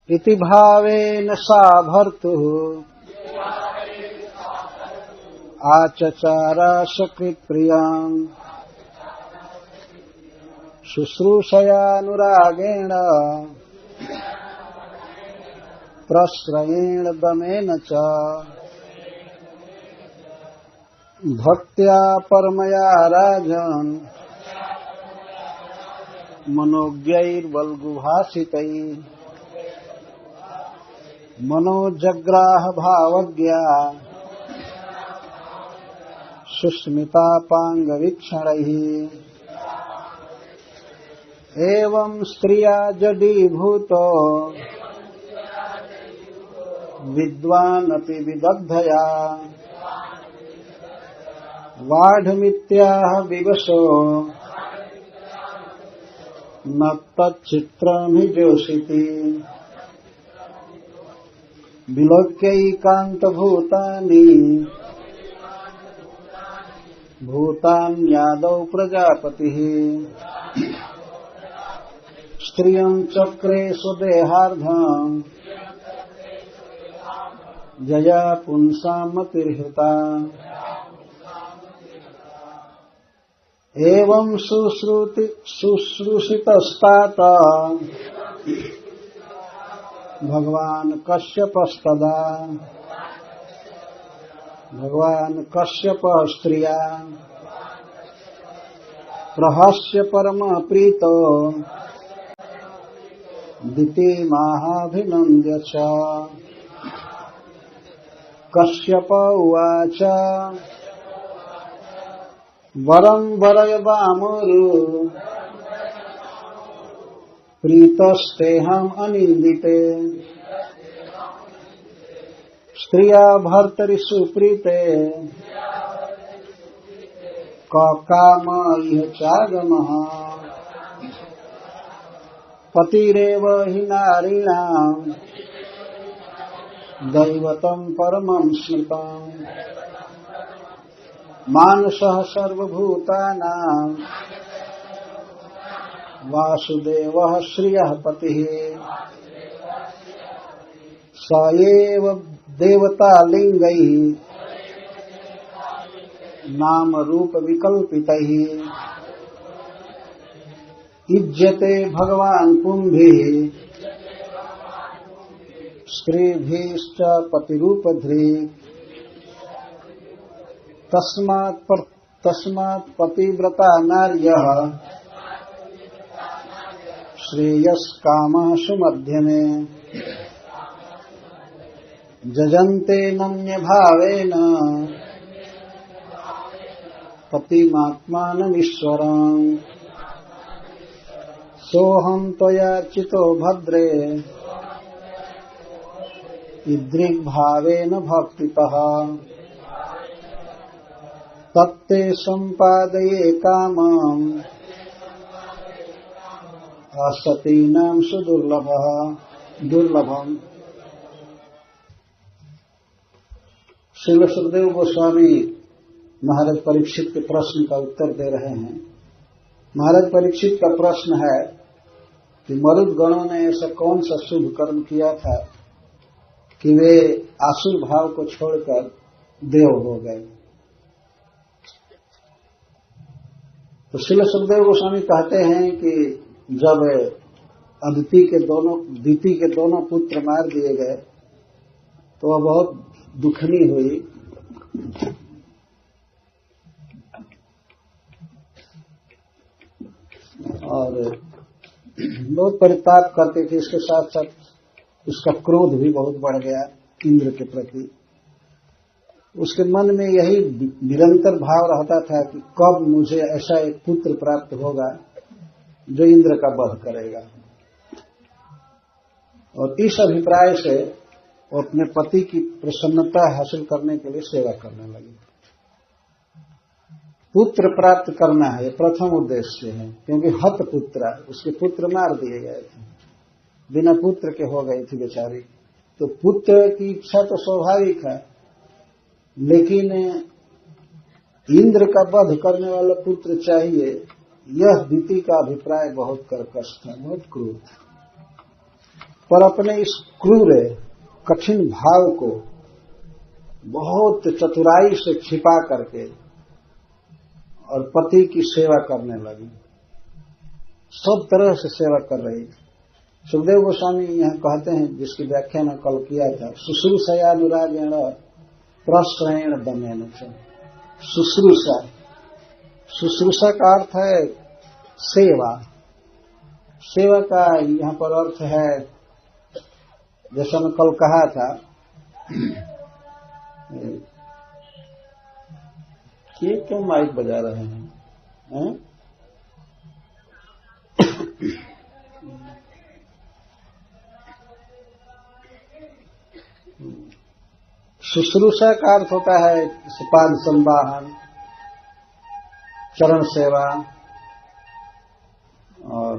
इति भावेन सा भर्तुः आचचारा सकृत्प्रियाम् शुश्रूषयानुरागेण प्रश्रयेण दमेन च भक्त्या परमया राजन् मनोज्ञैर्वल्गुभाषितैः मनोजग्राह भावज्ञा सुस्मितापाङ्गवीक्षणैः एवं स्त्रिया जडीभूतो विद्वान् अपि विदग्धया वाढमित्याह विवशो न तच्चित्रमिजोषिति विलोक्यैकान्तभूतानि भूतान्यादौ प्रजापतिः स्त्रियं चक्रे स्वदेहार्धम् जया पुंसां मतिर्हृता एवं शुश्रूषितस्तात भगवान् कश्यपस्तदा भगवान् कश्यप स्त्रिया प्रहस्य परम प्रीतो दितिमाहाभिनन्द्य च कश्यप उवाच वरं वरय वामोरु प्रीतस्तेऽहम् अनिन्दिते स्त्रिया भर्तरि सुप्रीते काम इह चागमः पतिरेव हि नारीणाम् दैवतं परमं स्मृतम् मानसः सर्वभूतानां वासुदेवः श्रियः पतिः स एव देवतालिङ्गैः नाम रूप विकल्पितैः युज्यते भगवान् पुंभिः स्त्रीभिश्च पतिरूपधृक् तस्मात् पतिव्रता नार्यः श्रेयस्कामः सुमध्यमे जजन्ते नम्यभावेन पतिमात्मानमीश्वरम् सोऽहं त्वयार्चितो भद्रे ईदृग्भावेन भक्तितः तत्ते सम्पादये कामम् असतीनां दुर्लभम्। श्रील सुखदेव गोस्वामी महाराज परीक्षित के प्रश्न का उत्तर दे रहे हैं। महाराज परीक्षित का प्रश्न है कि मरुद गणों ने ऐसा कौन सा शुभ कर्म किया था कि वे आसुर भाव को छोड़कर देव हो गए। तो श्रील सुखदेव गोस्वामी कहते हैं कि जब अदिति के दोनों पुत्र मार दिए गए तो वह बहुत दुखनी हुई और बहुत परिताप करती थी। इसके साथ साथ उसका क्रोध भी बहुत बढ़ गया इंद्र के प्रति। उसके मन में यही निरंतर भाव रहता था कि कब मुझे ऐसा एक पुत्र प्राप्त होगा जो इंद्र का वध करेगा। और इस अभिप्राय से वो अपने पति की प्रसन्नता हासिल करने के लिए सेवा करने लगी। पुत्र प्राप्त करना है, ये प्रथम उद्देश्य है, क्योंकि हत पुत्र उसके पुत्र मार दिए गए थे, बिना पुत्र के हो गई थी बेचारी। तो पुत्र की इच्छा तो स्वाभाविक है, लेकिन इंद्र का वध करने वाला पुत्र चाहिए, यह दिति का अभिप्राय बहुत कर्कश था, बहुत क्रूर था। पर अपने इस क्रूर कठिन भाव को बहुत चतुराई से छिपा करके और पति की सेवा करने लगी, सब तरह से सेवा कर रही थी। सुखदेव गोस्वामी यहाँ कहते हैं, जिसकी व्याख्या में कल किया था, शुश्रूषयानुरागेण प्रश्रयेण दमेन। शुश्रूषा, शुश्रूषा का अर्थ है सेवा। सेवा का यहाँ पर अर्थ है, जैसा मैं कल कहा था, ये क्यों माइक बजा रहे हैं? शुश्रूषा का अर्थ होता है पाद संवाहन, चरण सेवा और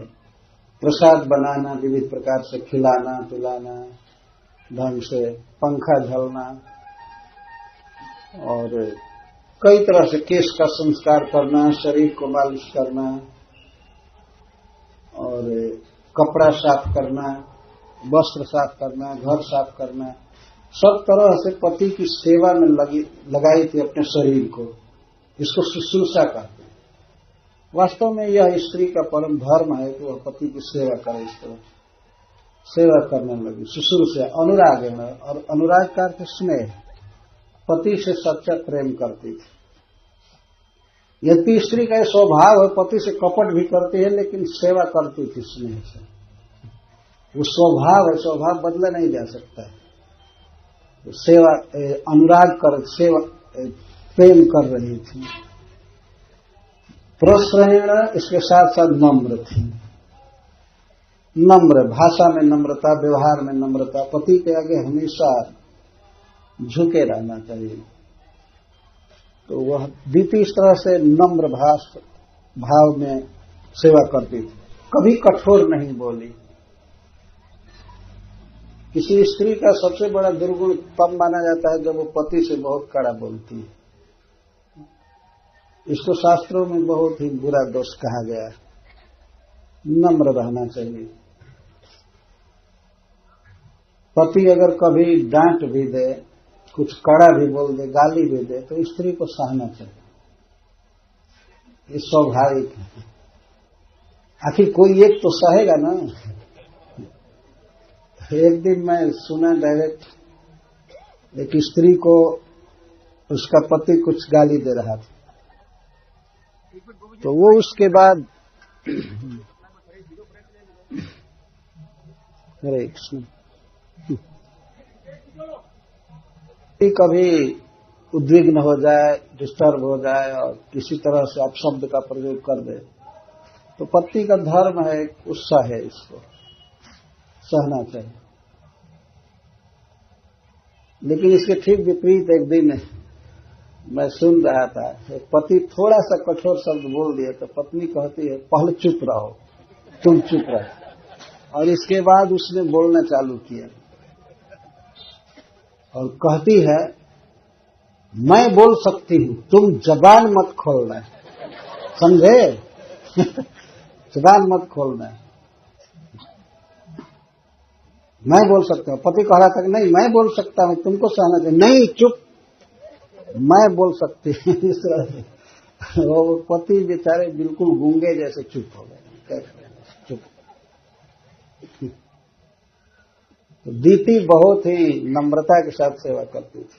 प्रसाद बनाना, विविध प्रकार से खिलाना पिलाना, ढंग से पंखा झलना और कई तरह से केश का संस्कार करना, शरीर को मालिश करना और कपड़ा साफ करना, वस्त्र साफ करना, घर साफ करना, सब तरह से पति की सेवा में लगाई थी अपने शरीर को। इसको शुश्रूषा कहते हैं। वास्तव में यह स्त्री का परम धर्म है कि वह पति की सेवा करे। इस तरह सेवा करने लगी। शुश्रूषा अनुराग है, और अनुराग का अर्थ स्नेह, पति से सच्चा प्रेम करती थी। यद्यपि स्त्री का स्वभाव है, पति से कपट भी करती है, लेकिन सेवा करती थी स्नेह से। वो स्वभाव है, स्वभाव बदला नहीं जा सकता है। सेवा अनुराग कर सेवा प्रेम कर रही थी। प्रश्रयण, इसके साथ साथ नम्र थी। नम्र, भाषा में नम्रता, व्यवहार में नम्रता, पति के आगे हमेशा झुके रहना चाहिए। तो वह दीति इस तरह से नम्र भाव में सेवा करती थी, कभी कठोर नहीं बोली। किसी स्त्री का सबसे बड़ा दुर्गुण तब माना जाता है जब वो पति से बहुत कड़ा बोलती है। इसको शास्त्रों में बहुत ही बुरा दोष कहा गया है। नम्र रहना चाहिए। पति अगर कभी डांट भी दे, कुछ कड़ा भी बोल दे, गाली भी दे, तो स्त्री को सहना चाहिए। ये स्वाभाविक है। आखिर कोई एक तो सहेगा ना। एक दिन मैं सुना डायरेक्ट, एक स्त्री को उसका पति कुछ गाली दे रहा था, तो वो उसके बाद हरे कृष्ण, कभी उद्विग्न हो जाए, डिस्टर्ब हो जाए और किसी तरह से अपशब्द का प्रयोग कर दे, तो पति का धर्म है, गुस्सा है, इसको सहना चाहिए। लेकिन इसके ठीक विपरीत एक दिन मैं सुन रहा था, एक पति थोड़ा सा कठोर शब्द बोल दिया तो पत्नी कहती है, पहले चुप रहो, तुम चुप रहो। और इसके बाद उसने बोलना चालू किया और कहती है, मैं बोल सकती हूं, तुम जबान मत खोलना। समझे? जबान मत खोलना। मैं बोल सकता हूं। पति कह रहा था कि नहीं, मैं बोल सकता हूं, तुमको सहना चाहिए। नहीं, चुप, मैं बोल सकती हूं। इस तरह से वो पति बेचारे बिल्कुल गूंगे जैसे चुप हो गए। चुप। तो दीति बहुत ही नम्रता के साथ सेवा करती थी।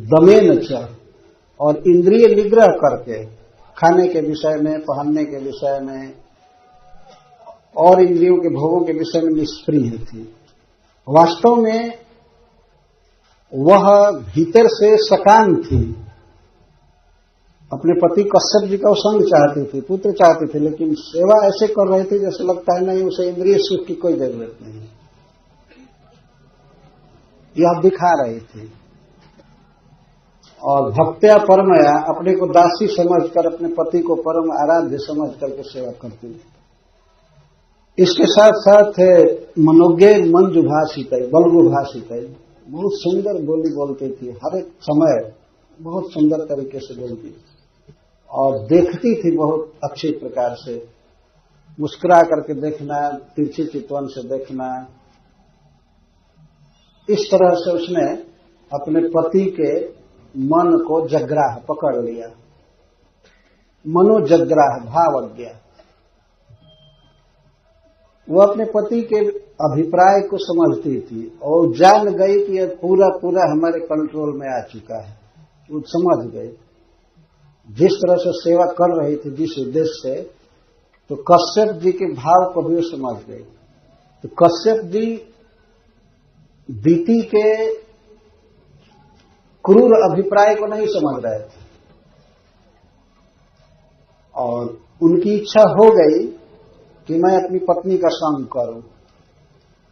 दमेन च, और इंद्रिय निग्रह करके, खाने के विषय में, पहनने के विषय में और इंद्रियों के भोगों के विषय में निष्प्रिय थी। वास्तव में वह भीतर से सकाम थी। अपने पति कश्यप जी का संग चाहती थी, पुत्र चाहती थी, लेकिन सेवा ऐसे कर रही थी जैसे लगता है नहीं, उसे इंद्रिय सुख की कोई जरूरत नहीं, यह दिखा रही थी। और भक्त्या परमया, अपने को दासी समझकर अपने पति को परम आराध्य समझ करके सेवा करती थी। इसके साथ साथ मनोज्ञ मंजु भाषित, बलगु भाषित, बहुत सुंदर बोली बोलती थी। हर एक समय बहुत सुंदर तरीके से बोलती थी और देखती थी बहुत अच्छे प्रकार से। मुस्कुरा करके देखना, तिरछी चितवन से देखना, इस तरह से उसने अपने पति के मन को जग्राह पकड़ लिया। मनोजग्राह, भावज्ञा। वो अपने पति के अभिप्राय को समझती थी और जान गई कि यह पूरा पूरा हमारे कंट्रोल में आ चुका है। वो समझ गई, जिस तरह से सेवा कर रही थी जिस उद्देश्य से, तो कश्यप जी के भाव को भी वो समझ गई। तो कश्यप जी दीति के क्रूर अभिप्राय को नहीं समझ रहे थे और उनकी इच्छा हो गई कि मैं अपनी पत्नी का संग करूं।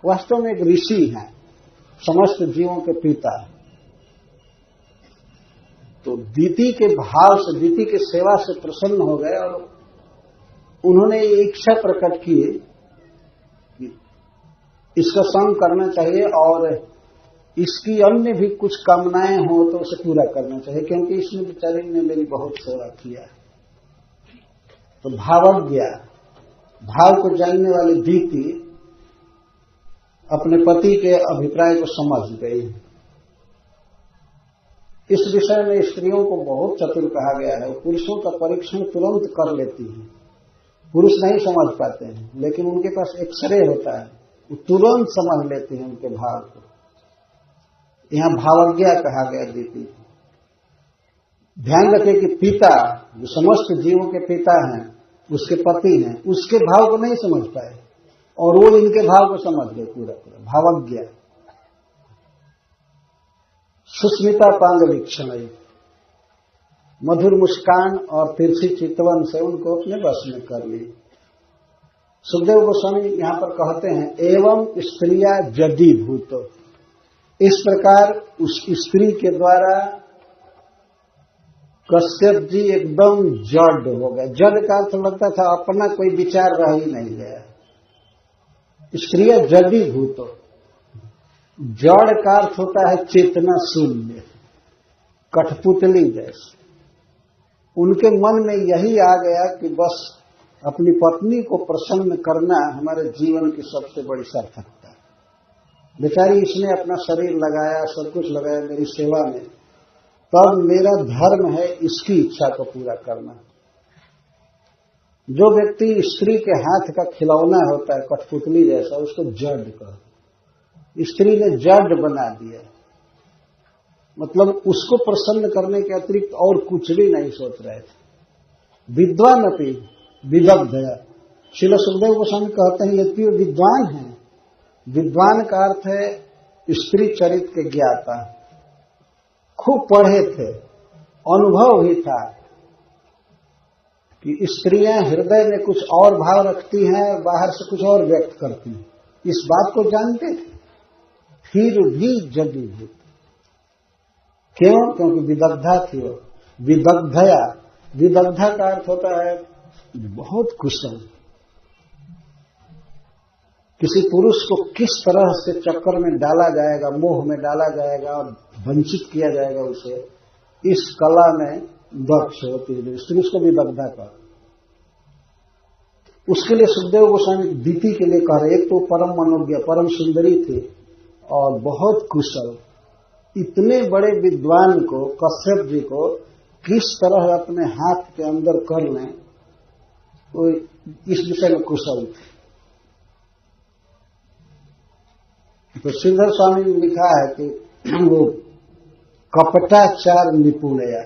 वास्तव में एक ऋषि हैं, समस्त जीवों के पिता। तो दीति के भाव से, दीति के सेवा से प्रसन्न हो गए और उन्होंने ये इच्छा प्रकट की कि इसका संग करना चाहिए और इसकी अन्य भी कुछ कामनाएं हो तो उसे पूरा करना चाहिए, क्योंकि इसने बेचारी ने मेरी बहुत सेवा किया। तो भावज्ञा, भाव को जानने वाली दीति अपने पति के अभिप्राय को समझ गई। इस विषय में स्त्रियों को बहुत चतुर कहा गया है। पुरुषों का परीक्षण तुरंत कर लेती हैं। पुरुष नहीं समझ पाते हैं, लेकिन उनके पास एक्सरे होता है, वो तुरंत समझ लेते हैं उनके भाव को। यहां भावज्ञा कहा गया दीति। ध्यान रखें कि पिता, जो समस्त जीवों के पिता हैं, उसके पति हैं, उसके भाव को नहीं समझ पाए और वो इनके भाव को समझ गए पूरा पूरा। भावज्ञा। सुस्मिता पांग वीक्षण, मधुर मुस्कान और तिरछी चितवन से उनको अपने वश में कर ली। सुखदेव गोस्वामी यहां पर कहते हैं, एवं स्त्रिया जडी भूतो। इस प्रकार उस स्त्री के द्वारा कश्यप जी एकदम जड़ हो गए। जड़ का अर्थ लगता था अपना कोई विचार रह ही नहीं गया। स्त्रिया जडी भूतो, जड़ का अर्थ होता है चेतना शून्य, कठपुतली जैसे। उनके मन में यही आ गया कि बस अपनी पत्नी को प्रसन्न करना हमारे जीवन की सबसे बड़ी सार्थकता है। बेचारी इसने अपना शरीर लगाया, सब कुछ लगाया मेरी सेवा में, तब मेरा धर्म है इसकी इच्छा को पूरा करना। जो व्यक्ति स्त्री के हाथ का खिलौना होता है कठपुतली जैसा, उसको जड़ कहते। स्त्री ने जड़ बना दिया, मतलब उसको प्रसन्न करने के अतिरिक्त और कुछ भी नहीं सोच रहे थे। विद्वान अपनी विदग्धया, श्रील सुखदेव गोस्वामी कहते हैं यद्यपि विद्वान है। विद्वान का अर्थ है स्त्री चरित्र के ज्ञाता, खूब पढ़े थे, अनुभव ही था कि स्त्रियां हृदय में कुछ और भाव रखती हैं और बाहर से कुछ और व्यक्त करती हैं। इस बात को जानते थे, फिर भी जडी भूत। क्यों? क्योंकि विदग्धा थी वो। विदग्धया, विदग्धा का अर्थ होता है बहुत कुशल। किसी पुरुष को किस तरह से चक्कर में डाला जाएगा, मोह में डाला जाएगा और वंचित किया जाएगा उसे, इस कला में दक्ष होती है स्त्री। उसको विदग्धा का, उसके लिए सुखदेव गोस्वामी दीति के लिए कह रहे। एक तो परम मनोज्ञ, परम सुंदरी थी और बहुत कुशल। इतने बड़े विद्वान को, कश्यप जी को किस तरह अपने हाथ के अंदर कर लें, वो इस विषय में कुशल थे। तो श्रीधर स्वामी ने लिखा है कि वो कपटाचार निपुणया,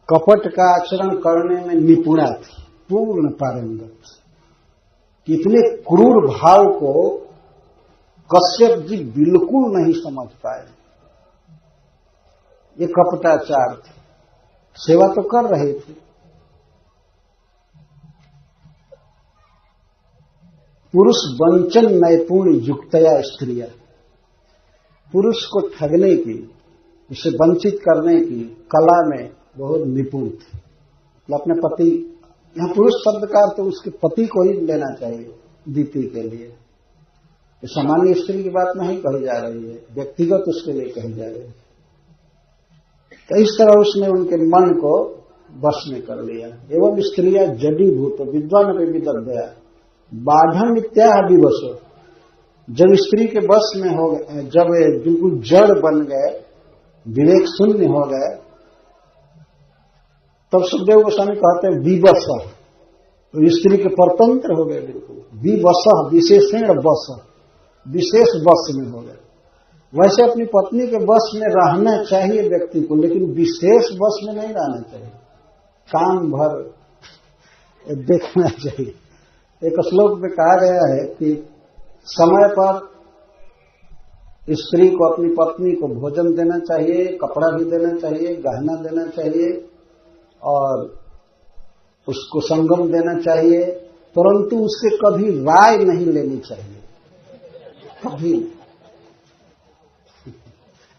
कपट का आचरण करने में निपुणा थी, पूर्ण पारंगत। इतने क्रूर भाव को कश्यप जी बिल्कुल नहीं समझ पाए। ये कपटाचार थे, सेवा तो कर रहे थे। पुरुष वंचन नैपुण्य युक्तया स्त्रिया, पुरुष को ठगने की, उसे वंचित करने की कला में बहुत निपुण थे। तो अपने पति, यहां पुरुष शब्द का अर्थ तो उसके पति को ही लेना चाहिए दीति के लिए। सामान्य स्त्री की बात नहीं कही जा रही है, व्यक्तिगत उसके लिए कही जा रही है। तो इस तरह उसने उनके मन को बस में कर लिया। एवं स्त्रियां जडीभूत विद्वान में विदग्धया बाढ़ इत्या विवश, जब स्त्री के बस में हो गए, जब बिल्कुल जड़ बन गए, विवेक शून्य हो गए, तब सुखदेव गोस्वामी कहते हैं विवश, तो स्त्री के परतंत्र हो गए बिल्कुल। विवश विशेषण बस, विशेष बस में हो गए। वैसे अपनी पत्नी के बस में रहना चाहिए व्यक्ति को, लेकिन विशेष बस में नहीं रहना चाहिए, काम भर देखना चाहिए। एक श्लोक में कहा गया है कि समय पर स्त्री को अपनी पत्नी को भोजन देना चाहिए, कपड़ा भी देना चाहिए, गहना देना चाहिए और उसको संगम देना चाहिए, परंतु उससे कभी राय नहीं लेनी चाहिए,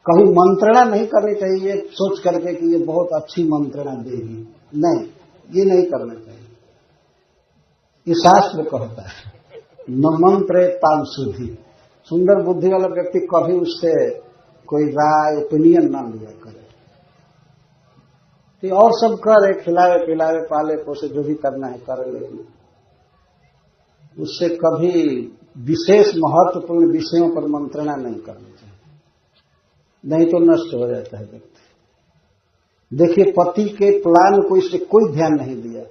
कभी मंत्रणा नहीं करनी चाहिए सोच करके कि ये बहुत अच्छी मंत्रणा देगी, नहीं, ये नहीं करना चाहिए। ये शास्त्र कहता है न मंत्रे ताम सुधी। सुंदर बुद्धि वाला व्यक्ति कभी उससे कोई राय ओपिनियन ना लिया करे, तो और सब करे, खिलावे पिलावे पाले पोसे जो भी करना है करे, लेकिन उससे कभी विशेष महत्वपूर्ण विषयों पर मंत्रणा नहीं करनी चाहिए, नहीं तो नष्ट हो जाता है व्यक्ति। देखिए पति के प्लान को इससे कोई ध्यान नहीं दिया,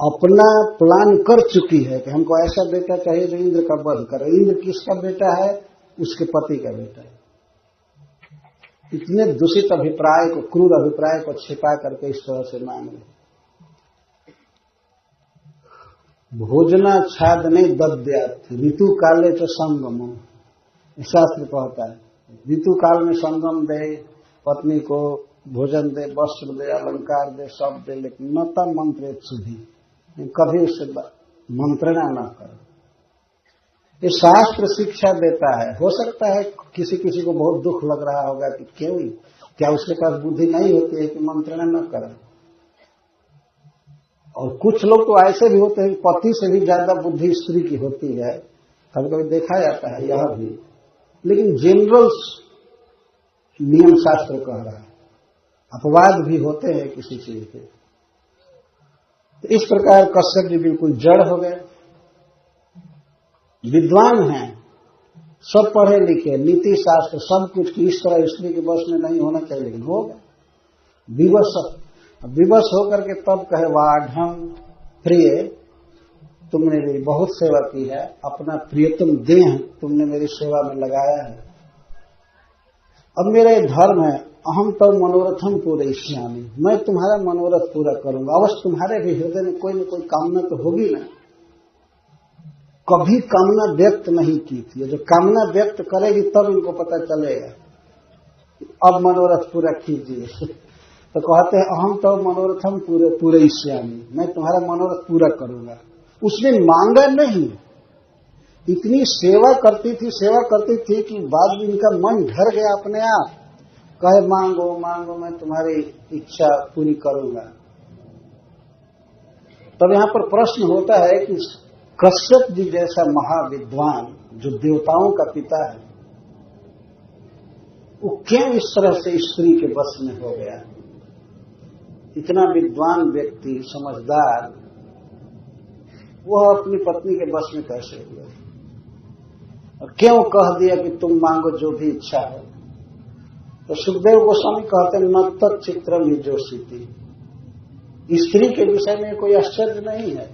अपना प्लान कर चुकी है कि हमको ऐसा बेटा चाहिए जो इंद्र का वध करे। इंद्र किसका बेटा है? उसके पति का बेटा है। इतने दूषित अभिप्राय को, क्रूर अभिप्राय को छिपा करके इस तरह से मांग रहे। भोजना छादने दद्यात् ऋतु काले च संगमो, शास्त्र कहता है ऋतु काल में संगम दे, पत्नी को भोजन दे, वस्त्र दे, अलंकार दे, सब दे, लेकिन न तब मंत्रेत सुधी, कभी उससे मंत्रणा न करो। ये शास्त्र शिक्षा देता है। हो सकता है किसी किसी को बहुत दुख लग रहा होगा कि क्यों, क्या उसके पास बुद्धि नहीं होती है कि मंत्रणा न करे। और कुछ लोग तो ऐसे भी होते हैं पति से भी ज्यादा बुद्धि स्त्री की होती है, कभी कभी देखा जाता है यह भी, लेकिन जनरल नियम शास्त्र कह रहा है, अपवाद भी होते हैं किसी चीज के। तो इस प्रकार कश्यप जी बिल्कुल जड़ हो गए। विद्वान हैं, सब पढ़े लिखे, नीति शास्त्र सब कुछ की इस तरह स्त्री के बस में नहीं होना चाहिए, लेकिन हो गए। विवश होकर के तब कहे वाढ़ प्रिय, तुमने मेरी बहुत सेवा की है, अपना प्रियतम देह तुमने मेरी सेवा में लगाया है। अब मेरा ये धर्म है, अहम तो मनोरथम पूरयिष्यामि, मैं तुम्हारा मनोरथ पूरा करूंगा। अवश्य तुम्हारे भी हृदय में कोई न कोई कामना तो होगी ना। कभी कामना व्यक्त नहीं की थी, जो कामना व्यक्त करेगी तब इनको पता चलेगा, अब मनोरथ पूरा कीजिए। तो कहते हैं अहम तो मनोरथम पूरयिष्यामि, मैं तुम्हारा मनोरथ पूरा करूंगा। उसने मांगा नहीं, इतनी सेवा करती थी कि बाद में इनका मन भर गया अपने आप, कहे मांगो मांगो, मैं तुम्हारी इच्छा पूरी करूंगा। तब यहां पर प्रश्न होता है कि कश्यप जी जैसा महाविद्वान जो देवताओं का पिता है, वो क्यों इस तरह से स्त्री के बस में हो गया? इतना विद्वान व्यक्ति, समझदार, वह अपनी पत्नी के बस में कैसे हुआ? और क्यों कह दिया कि तुम मांगो जो भी इच्छा है? तो सुखदेव गोस्वामी कहते हैं न तच्चित्रम हिजोषिति, स्त्री के विषय में कोई आश्चर्य नहीं है।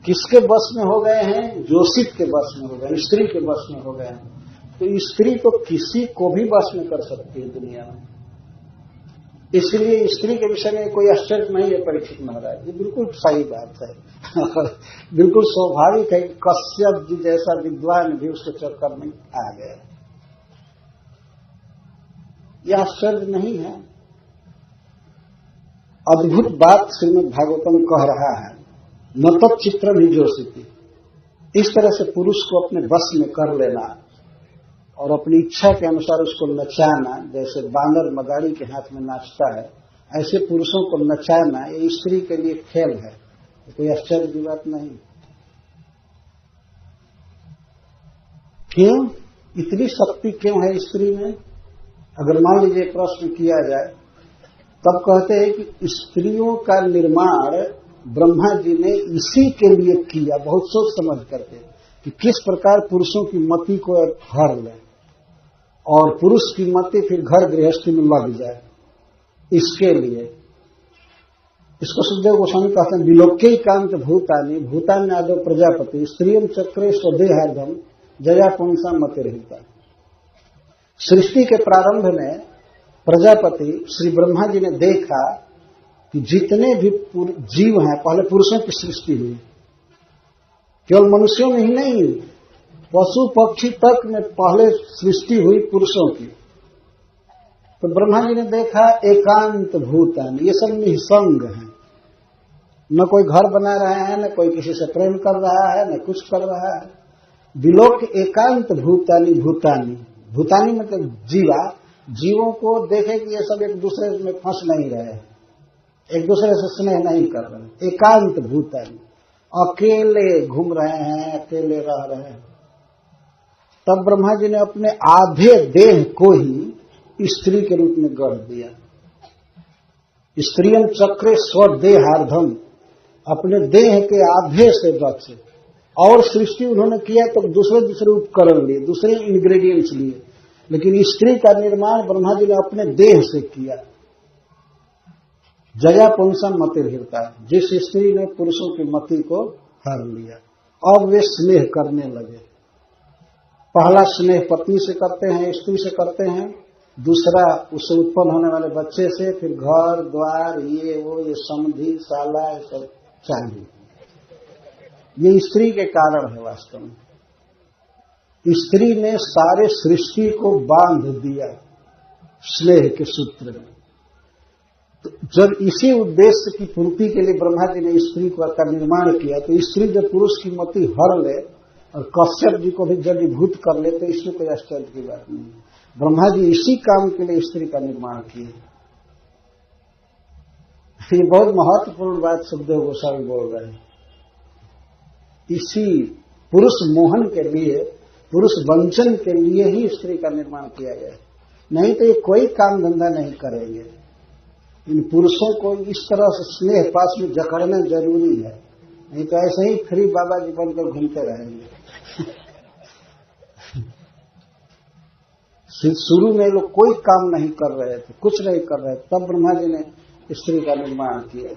किसके बस में हो गए हैं? जोशित के बस में हो गए, स्त्री के बस में हो गए हैं। तो स्त्री तो किसी को भी बस में कर सकती है दुनिया में, इसलिए स्त्री के विषय में कोई आश्चर्य नहीं है परीक्षित महाराज। ये बिल्कुल सही बात है। बिल्कुल स्वाभाविक है कि कश्यप जी जैसा विद्वान भी उसके चक्कर में आ गया, यह आश्चर्य नहीं है। अद्भुत बात श्रीमद् भागवतम कह रहा है, न तच्चित्रम हिजोषिति। इस तरह से पुरुष को अपने बस में कर लेना और अपनी इच्छा के अनुसार उसको नचाना, जैसे बानर मदारी के हाथ में नाचता है, ऐसे पुरुषों को नचाना, ये स्त्री के लिए खेल है, कोई आश्चर्य की बात नहीं। क्यों? इतनी शक्ति क्यों है स्त्री में? अगर मान लीजिए प्रश्न किया जाए तब कहते हैं कि स्त्रियों का निर्माण ब्रह्मा जी ने इसी के लिए किया, बहुत सोच समझ करके, कि किस प्रकार पुरुषों की मति को हर ले और पुरुष की मति फिर घर गृहस्थी में लग जाए, इसके लिए। इसको सुखदेव गोस्वामी कहते हैं विलोक्य कांत भूतानि भूतानि आदो प्रजापति स्त्रियम चक्रे स्वदेहार्धम जया पुंसा मति रहता। सृष्टि के प्रारंभ में प्रजापति श्री ब्रह्मा जी ने देखा कि जितने भी जीव हैं, पहले पुरुषों की सृष्टि हुई, केवल मनुष्यों में ही नहीं, पशु पक्षी तक में पहले सृष्टि हुई पुरुषों की। तो ब्रह्मा जी ने देखा एकांत भूतान, ये सब निसंग हैं, न कोई घर बना रहे हैं, न कोई किसी से प्रेम कर रहा है, न कुछ कर रहा है। विलोक एकांत भूतानी भूतानी, भूतानी मतलब जीवा, जीवों को देखे कि ये सब एक दूसरे में फंस नहीं रहे हैं, एक दूसरे से स्नेह नहीं कर रहे हैं, एकांत भूतानी, अकेले घूम रहे हैं, अकेले रह रहे हैं। तब ब्रह्मा जी ने अपने आधे देह को ही स्त्री के रूप में गढ़ दिया। स्त्रियम चक्रे स्वदेहार्धम, अपने देह के आधे से बचे। और सृष्टि उन्होंने किया तो दूसरे दूसरे उपकरण लिए, दूसरे इंग्रेडिएंट्स लिए, लेकिन स्त्री का निर्माण ब्रह्मा जी ने अपने देह से किया। जया पुंसम मति हृता, जिस स्त्री ने पुरुषों की मति को हर लिया, अब वे स्नेह करने लगे। पहला स्नेह पत्नी से करते हैं, स्त्री से करते हैं, दूसरा उससे उत्पन्न होने वाले बच्चे से, फिर घर द्वार ये वो, ये समधि शाला, ये सब चाहिए। ये स्त्री के कारण है। वास्तव में स्त्री ने सारे सृष्टि को बांध दिया स्नेह के सूत्र में। तो जब इसी उद्देश्य की पूर्ति के लिए ब्रह्मा जी ने स्त्री का निर्माण किया, तो स्त्री जब पुरुष की मति हर ले और कश्यप जी को भी जड़ीभूत कर ले, तो इसमें कोई आश्चर्य की बात नहीं है। ब्रह्मा जी इसी काम के लिए स्त्री का निर्माण किए। ये बहुत महत्वपूर्ण बात सुखदेव गोस्वामी बोल रहे हैं। इसी पुरुष मोहन के लिए, पुरुष वंचन के लिए ही स्त्री का निर्माण किया गया, नहीं तो ये कोई काम धंधा नहीं करेंगे। इन पुरुषों को इस तरह से स्नेह पास में जकड़ना जरूरी है, नहीं तो ऐसे ही फ्री बाबा जी बनकर घूमते रहेंगे। शुरू में लोग कोई काम नहीं कर रहे थे, कुछ नहीं कर रहे थे, तब ब्रह्मा जी ने स्त्री का निर्माण किया।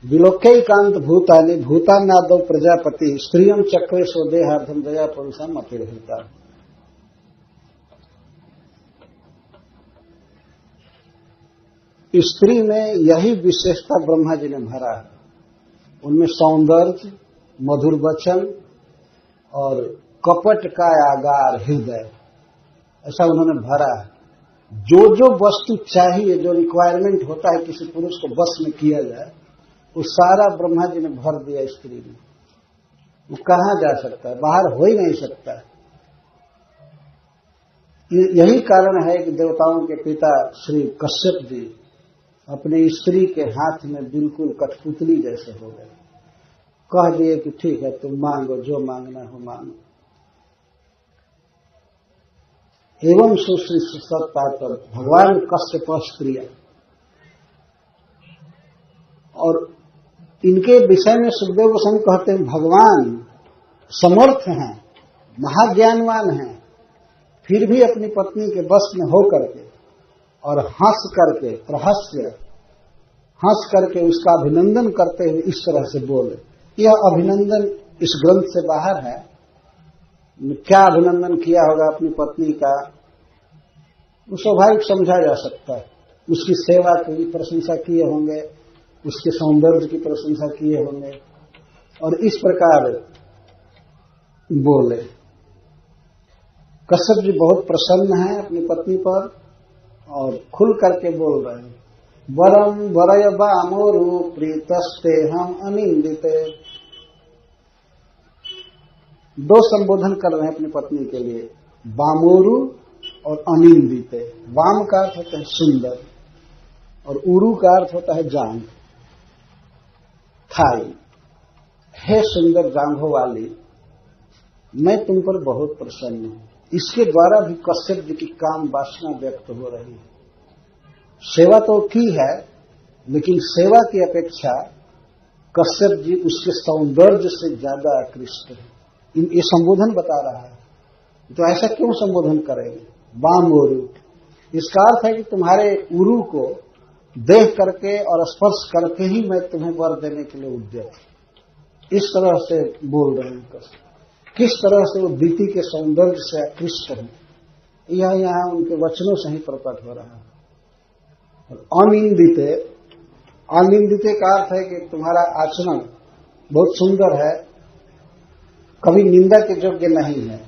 विलोक्यकांत भूतानि भूतानादौ प्रजापति स्त्रियम चक्रे स्वदेहार्धम जया पुरुषा मति रहता। स्त्री में यही विशेषता ब्रह्मा जी ने भरा है। उनमें सौंदर्य, मधुर वचन और कपट का आगार हृदय, ऐसा उन्होंने भरा है। जो जो वस्तु चाहिए, जो रिक्वायरमेंट होता है किसी पुरुष को बस में किया जाए, वो सारा ब्रह्मा जी ने भर दिया स्त्री में। वो कहाँ जा सकता है, बाहर हो ही नहीं सकता है। यही कारण है कि देवताओं के पिता श्री कश्यप जी अपने स्त्री के हाथ में बिल्कुल कठपुतली जैसे हो गए। कह दिए कि ठीक है, तुम मांगो, जो मांगना हो मांगो। एवं सुश्री सत्पात्र भगवान कश्यप स्त्रिया। और इनके विषय में सुखदेव गोस्वामी कहते हैं भगवान समर्थ हैं, महाज्ञानवान हैं, फिर भी अपनी पत्नी के बस में हो करके और हंस करके, प्रहस्य हंस करके उसका अभिनंदन करते हुए इस तरह से बोले। यह अभिनंदन इस ग्रंथ से बाहर है। क्या अभिनंदन किया होगा अपनी पत्नी का, वो स्वाभाविक समझा जा सकता है। उसकी सेवा की प्रशंसा किए होंगे, उसके सौंदर्य की प्रशंसा किए होंगे, और इस प्रकार बोले। कश्यप जी बहुत प्रसन्न हैं अपनी पत्नी पर और खुल करके बोल रहे हैं, वरम वरय बामोरु प्रीतस्ते हम अनिंदिते। दो संबोधन कर रहे हैं अपनी पत्नी के लिए, बामोरु और अनिंदिते। वाम का अर्थ होता है सुंदर और उरु का अर्थ होता है जांग, थाई। हे सुंदर जांघों वाली, मैं तुम पर बहुत प्रसन्न हूं। इसके द्वारा भी कश्यप जी की काम वासना व्यक्त हो रही है। सेवा तो की है, लेकिन सेवा की अपेक्षा कश्यप जी उसके सौंदर्य से ज्यादा आकृष्ट है। ये संबोधन बता रहा है। तो ऐसा क्यों संबोधन करेंगे? बाम उरु, इसका अर्थ है कि तुम्हारे उरु को देख करके और स्पर्श करके ही मैं तुम्हें वर देने के लिए उद्यत। इस तरह से बोल रहे हैं कश्यप। किस तरह से वो दीति के सौंदर्य से आकृष्ट है, यह यहाँ उनके वचनों से ही प्रकट हो रहा है। अनिंदिते, अनिंदिते का अर्थ है कि तुम्हारा आचरण बहुत सुंदर है, कभी निंदा के योग्य नहीं है।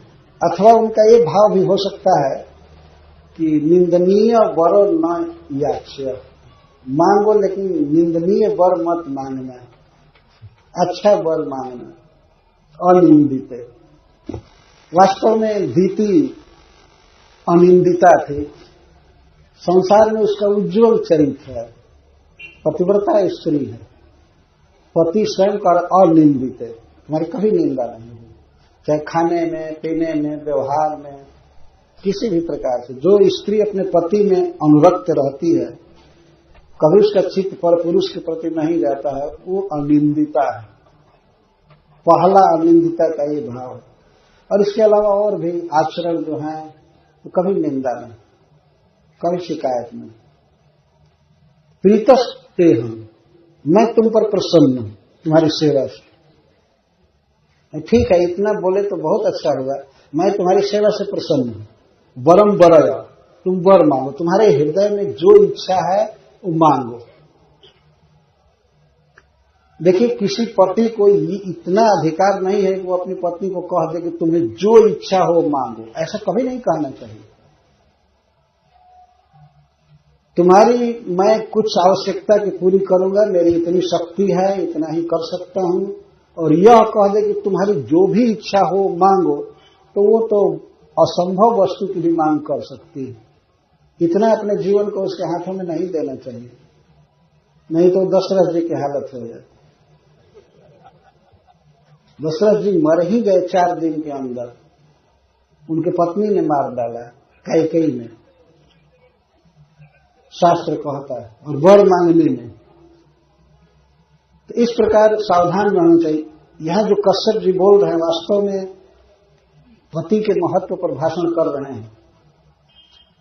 अथवा उनका ये भाव भी हो सकता है कि निंदनीय वर न याच्य, मांगो लेकिन निंदनीय वर मत मांगना, अच्छा वर मांगना। अनिंदित, वास्तव में दीति अनिंदिता थी। संसार में उसका उज्जवल चरित्र है, पतिव्रता स्त्री है। पति स्वयं का अनिंदित है, हमारी कभी निंदा नहीं हुई, चाहे खाने में, पीने में, व्यवहार में, किसी भी प्रकार से। जो स्त्री अपने पति में अनुरक्त रहती है, कभी उसका चित्त पर पुरुष के प्रति नहीं जाता है, वो अनिंदिता है। पहला अनिंदिता का ये भाव है। और इसके अलावा और भी आचरण जो है तो कभी निंदा नहीं, कभी शिकायत नहीं। प्रीतस्ते हम, मैं तुम पर प्रसन्न हूं तुम्हारी सेवा से। ठीक है, इतना बोले तो बहुत अच्छा होगा, मैं तुम्हारी सेवा से प्रसन्न हूं। वरम वरय, तुम वर मांगो, तुम्हारे हृदय में जो इच्छा है वो मांगो। देखिए, किसी पति को इतना अधिकार नहीं है कि वो अपनी पत्नी को कह दे कि तुम्हें जो इच्छा हो मांगो, ऐसा कभी नहीं कहना चाहिए। तुम्हारी मैं कुछ आवश्यकता की पूरी करूंगा, मेरी इतनी शक्ति है, इतना ही कर सकता हूं, और यह कह दे कि तुम्हारी जो भी इच्छा हो मांगो, तो वो तो असंभव वस्तु की भी मांग कर सकती है। इतना अपने जीवन को उसके हाथों में नहीं देना चाहिए, नहीं तो दशरथ जी की हालत हो जाती। दशरथ जी मर ही गए 4 दिन के अंदर, उनके पत्नी ने मार डाला कैकेयी ने, शास्त्र कहता है, और वर मांगने में। तो इस प्रकार सावधान रहना चाहिए। यहां जो कश्यप जी बोल रहे हैं, वास्तव में पति के महत्व पर भाषण कर रहे हैं,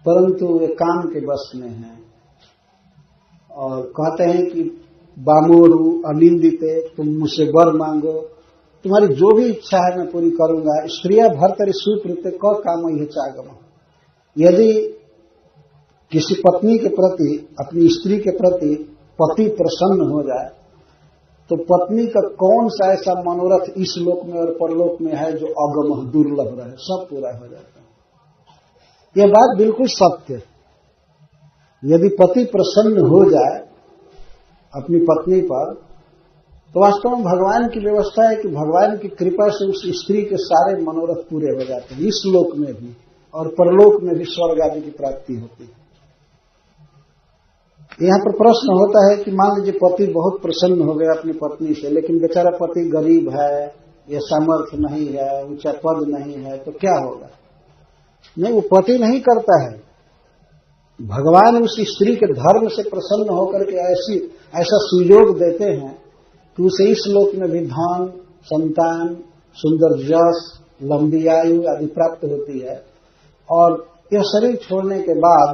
परंतु वे काम के बस में हैं और कहते हैं कि बामोरु अनिंदिते, तुम मुझसे वर मांगो, तुम्हारी जो भी इच्छा है मैं पूरी करूंगा। स्त्रिया भर्तरि सुप्रीते क काम यह चागम। यदि किसी पत्नी के प्रति, अपनी स्त्री के प्रति पति प्रसन्न हो जाए, तो पत्नी का कौन सा ऐसा मनोरथ इस लोक में और परलोक में है जो अगम दुर्लभ रहे, सब पूरा हो जाता है। यह बात बिल्कुल सत्य है। यदि पति प्रसन्न हो जाए अपनी पत्नी पर, तो वास्तव में भगवान की व्यवस्था है कि भगवान की कृपा से उस स्त्री के सारे मनोरथ पूरे हो जाते हैं, इस लोक में भी और परलोक में भी स्वर्ग आदि की प्राप्ति होती है। यहाँ पर प्रश्न होता है कि मान लीजिए पति बहुत प्रसन्न हो गया अपनी पत्नी से, लेकिन बेचारा पति गरीब है, या सामर्थ्य नहीं है, ऊंचा पद नहीं है, तो क्या होगा? नहीं, वो पति नहीं करता है, भगवान उस स्त्री के धर्म से प्रसन्न होकर के ऐसा सुयोग देते हैं कि उसे इस लोक में भी धन, संतान, सुंदर यश, लंबी आयु आदि प्राप्त होती है, और यह शरीर छोड़ने के बाद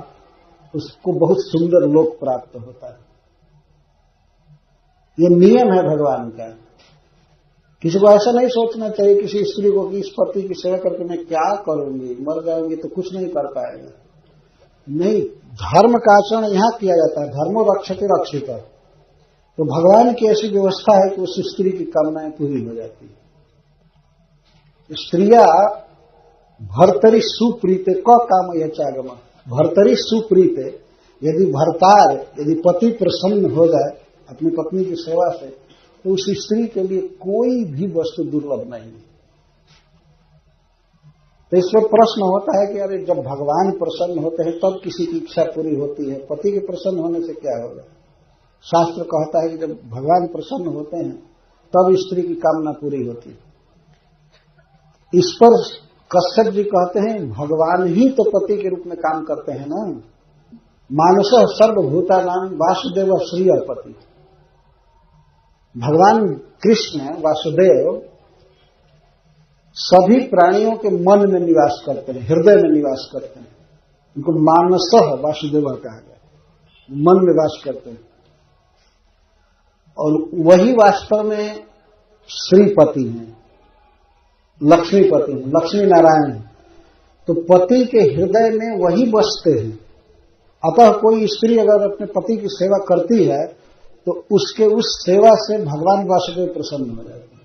उसको बहुत सुंदर लोक प्राप्त होता है। ये नियम है भगवान का। किसी को ऐसा नहीं सोचना चाहिए किसी स्त्री को कि इस पति की सेवा करके मैं क्या करूंगी, मर जाऊंगी तो कुछ नहीं कर पाएगा। नहीं, धर्म का आचरण यहां किया जाता है, धर्मो रक्षते रक्षित। तो भगवान की ऐसी व्यवस्था है कि उस स्त्री की कामनाएं पूरी हो जाती है। स्त्रिया भर्तरि सुप्रीते क काम यह चागम। भर्तरि सुप्रीते, यदि पति प्रसन्न हो जाए अपनी पत्नी की सेवा से, तो उस स्त्री के लिए कोई भी वस्तु दुर्लभ नहीं। तो इस पर प्रश्न होता है कि अरे जब भगवान प्रसन्न होते हैं तब किसी की इच्छा पूरी होती है, पति के प्रसन्न होने से क्या होगा? शास्त्र कहता है कि जब भगवान प्रसन्न होते हैं तब स्त्री की कामना पूरी होती है। इस पर कश्यप जी कहते हैं भगवान ही तो पति के रूप में काम करते हैं ना। मानसः सर्वभूतानां वासुदेव श्री पति। भगवान कृष्ण वासुदेव सभी प्राणियों के मन में निवास करते हैं, हृदय में निवास करते हैं। उनको मानसः वासुदेव कहा गया, मन में वास करते हैं। और वही वास्तव में श्रीपति हैं, लक्ष्मीपति हैं, लक्ष्मी नारायण हैं। तो पति के हृदय में वही बसते हैं। अतः कोई स्त्री अगर अपने पति की सेवा करती है तो उसके उस सेवा से भगवान वासुदेव प्रसन्न हो जाते हैं।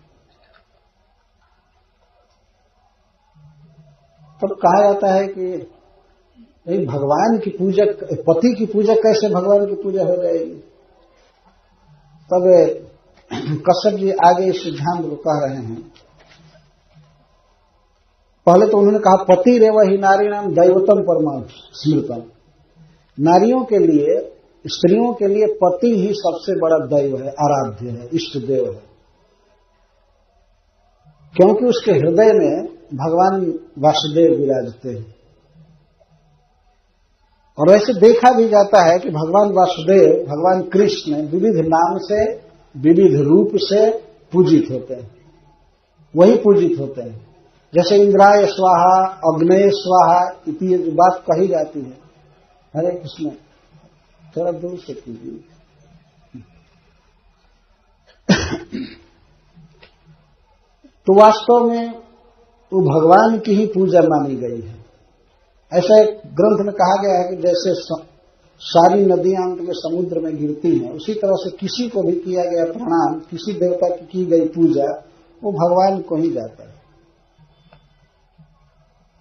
तब कहा जाता है कि नहीं, भगवान की पूजा, पति की पूजा कैसे भगवान की पूजा हो जाएगी। तब कश्यप जी आगे इस सिद्धांत को कह रहे हैं। पहले तो उन्होंने कहा पति रेव ही नारी नाम दैवतम परमाणु स्मृतम। नारियों के लिए, स्त्रियों के लिए पति ही सबसे बड़ा दैव है, आराध्य है, इष्ट देव है। क्योंकि उसके हृदय में भगवान वासुदेव विराजते हैं। और ऐसे देखा भी जाता है कि भगवान वासुदेव, भगवान कृष्ण विविध नाम से, विविध रूप से पूजित होते हैं। वही पूजित होते हैं। जैसे इंद्राय स्वाहा, अग्नेय स्वाहा इति जो बात कही जाती है। हरे कृष्ण, थोड़ा दूर से कीजिए। तो वास्तव में वो भगवान की ही पूजा मानी गई है। ऐसा एक ग्रंथ में कहा गया है कि जैसे सारी नदियां अंत में समुद्र में गिरती हैं, उसी तरह से किसी को भी किया गया प्रणाम, किसी देवता की गई पूजा, वो भगवान को ही जाता है,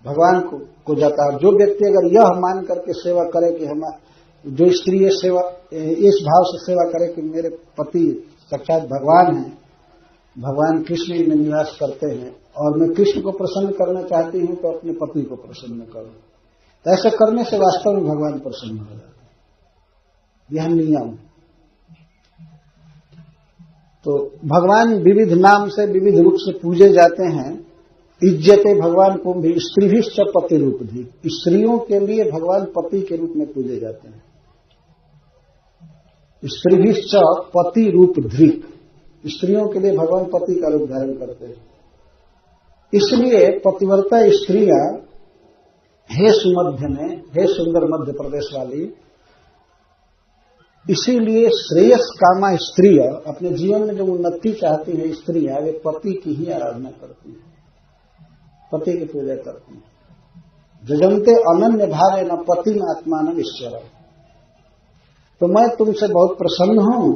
भगवान को जाता है। जो व्यक्ति अगर यह मान करके सेवा करे कि हम, जो स्त्री ये सेवा, इस भाव से सेवा करे कि मेरे पति साक्षात भगवान हैं, भगवान कृष्ण में निवास करते हैं और मैं कृष्ण को प्रसन्न करना चाहती हूं तो अपने पति को प्रसन्न करूं, तो ऐसा करने से वास्तव में भगवान प्रसन्न हो जाते हैं। यह नियम। तो भगवान विविध नाम से, विविध रूप से पूजे जाते हैं। इज्जते भगवान को भी स्त्रीभिश्च पति रूप धी। स्त्रियों के लिए भगवान पति के रूप में पूजे जाते हैं। स्त्रीभिश्च पति रूप धृक। स्त्रियों के लिए भगवान पति का रूप धारण करते हैं। इसलिए पतिव्रता स्त्रियां, हे सुमध्य में, हे सुंदर मध्य प्रदेश वाली, इसीलिए श्रेयस कामा स्त्रियां अपने जीवन में जो उन्नति चाहती है स्त्रियां, वे पति की ही आराधना करती हैं, पति की पूजा करती हैं। जजन्ते अनन्य भावे न पति न आत्मान ईश्वर। तो मैं तुमसे बहुत प्रसन्न हूं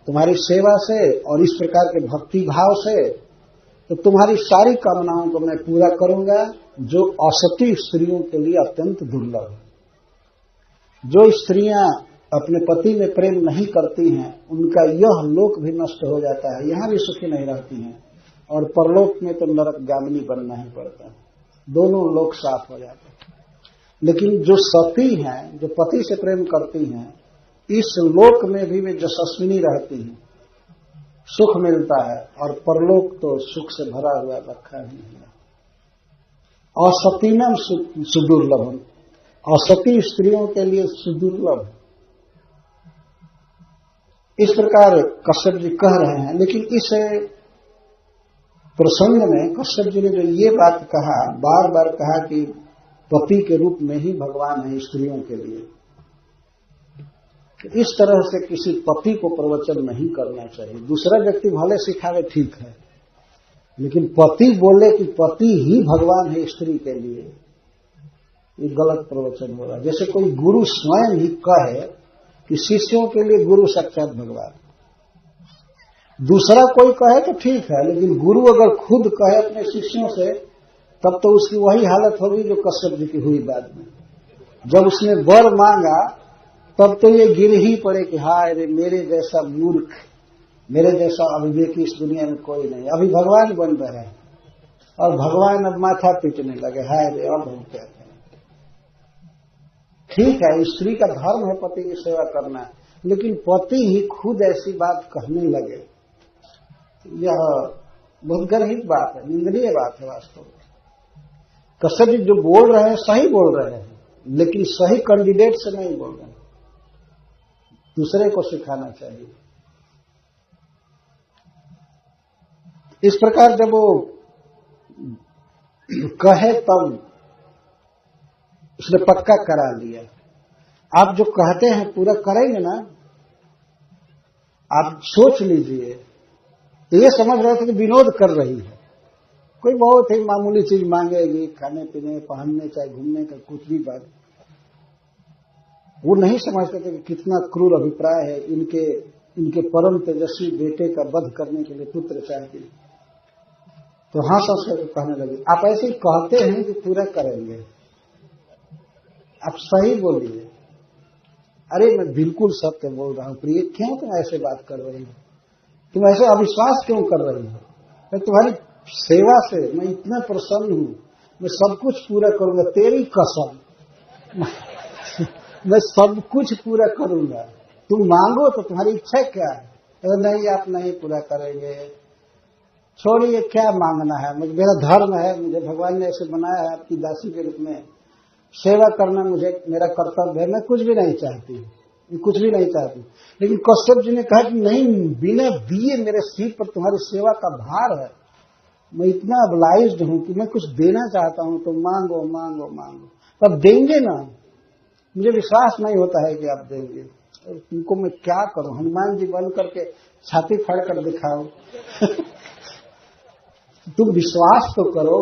तुम्हारी सेवा से और इस प्रकार के भक्ति भाव से, तो तुम्हारी सारी कामनाओं को मैं पूरा करूंगा, जो असती स्त्रियों के लिए अत्यंत दुर्लभ है। जो स्त्रियां अपने पति में प्रेम नहीं करती हैं, उनका यह लोक भी नष्ट हो जाता है, यहां भी सुखी नहीं रहती हैं, और परलोक में तो नरक गामिनी बनना ही पड़ता है। दोनों लोक साफ हो जाते हैं। लेकिन जो सती हैं, जो पति से प्रेम करती हैं, इस लोक में भी वे यशस्विनी रहती हैं, सुख मिलता है, और परलोक तो सुख से भरा हुआ रखा ही है। असतीनम सुदुर्लभम। असती स्त्रियों के लिए सुदुर्लभ। इस प्रकार कश्यप जी कह रहे हैं। लेकिन इस प्रसंग में कश्यप जी ने जो ये बात कहा, बार बार कहा कि पति के रूप में ही भगवान है स्त्रियों के लिए, इस तरह से किसी पति को प्रवचन नहीं करना चाहिए। दूसरा व्यक्ति भले सिखावे ठीक है, लेकिन पति बोले कि पति ही भगवान है स्त्री के लिए, ये गलत प्रवचन होगा। जैसे कोई गुरु स्वयं ही कहे कि शिष्यों के लिए गुरु साक्षात भगवान। दूसरा कोई कहे तो ठीक है, लेकिन गुरु अगर खुद कहे अपने शिष्यों से, तब तो उसकी वही हालत होगी जो कश्यप जी की हुई बाद में। जब उसने वर मांगा तब तो ये गिर ही पड़े कि हाय रे, मेरे जैसा मूर्ख, मेरे जैसा अविवेकी इस दुनिया में कोई नहीं। अभी भगवान बन रहे हैं और भगवान अब माथा पीटने लगे, हाय रे अब हम क्या करें। ठीक है, स्त्री का धर्म है पति की सेवा करना, लेकिन पति ही खुद ऐसी बात कहने लगे, यह बहुत गर्हित बात है, निंदनीय बात है वास्तव में। कश्यप जी जो बोल रहे हैं सही बोल रहे हैं, लेकिन सही कैंडिडेट से नहीं बोल रहे हैं, दूसरे को सिखाना चाहिए। इस प्रकार जब वो कहे तब उसने पक्का करा लिया। आप जो कहते हैं पूरा करेंगे ना, आप सोच लीजिए। तो ये समझ रहे थे कि विनोद कर रही है, कोई बहुत ही मामूली चीज मांगेगी, खाने पीने पहनने चाहे घूमने का कुछ भी बात। वो नहीं समझते थे कि कितना क्रूर अभिप्राय है, इनके परम तेजस्वी बेटे का वध करने के लिए पुत्र चाहिए। तो हाँ संस्कृत को कहने लगे, आप ऐसे ही कहते हैं कि पूरा करेंगे, आप सही बोलिए। अरे मैं बिल्कुल सत्य बोल रहा हूं प्रिय, क्यों तुम ऐसे बात कर रही हो, तुम ऐसे अविश्वास क्यों कर रही हो? मैं तुम्हारी सेवा से मैं इतना प्रसन्न हूं, मैं सब कुछ पूरा करूंगा, तेरी कसम मैं सब कुछ पूरा करूंगा, तुम मांगो तो तुम्हारी इच्छा क्या है? तो नहीं, आप नहीं पूरा करेंगे, छोड़िए, क्या मांगना है, मेरा धर्म है, मुझे भगवान ने ऐसे बनाया है आपकी दासी के रूप में, सेवा करना मुझे मेरा कर्तव्य है, मैं कुछ भी नहीं चाहती, कुछ भी नहीं चाहती। लेकिन कश्यप जी ने कहा कि नहीं, बिना दिए मेरे सिर पर तुम्हारी सेवा का भार है, मैं इतना अबलाइज्ड हूं कि मैं कुछ देना चाहता हूं, तो मांगो मांगो मांगो, तब देंगे ना। मुझे विश्वास नहीं होता है कि आप देंगे, तुमको मैं क्या करूं, हनुमान जी बन करके छाती फाड़ कर दिखाओ तुम विश्वास तो करो,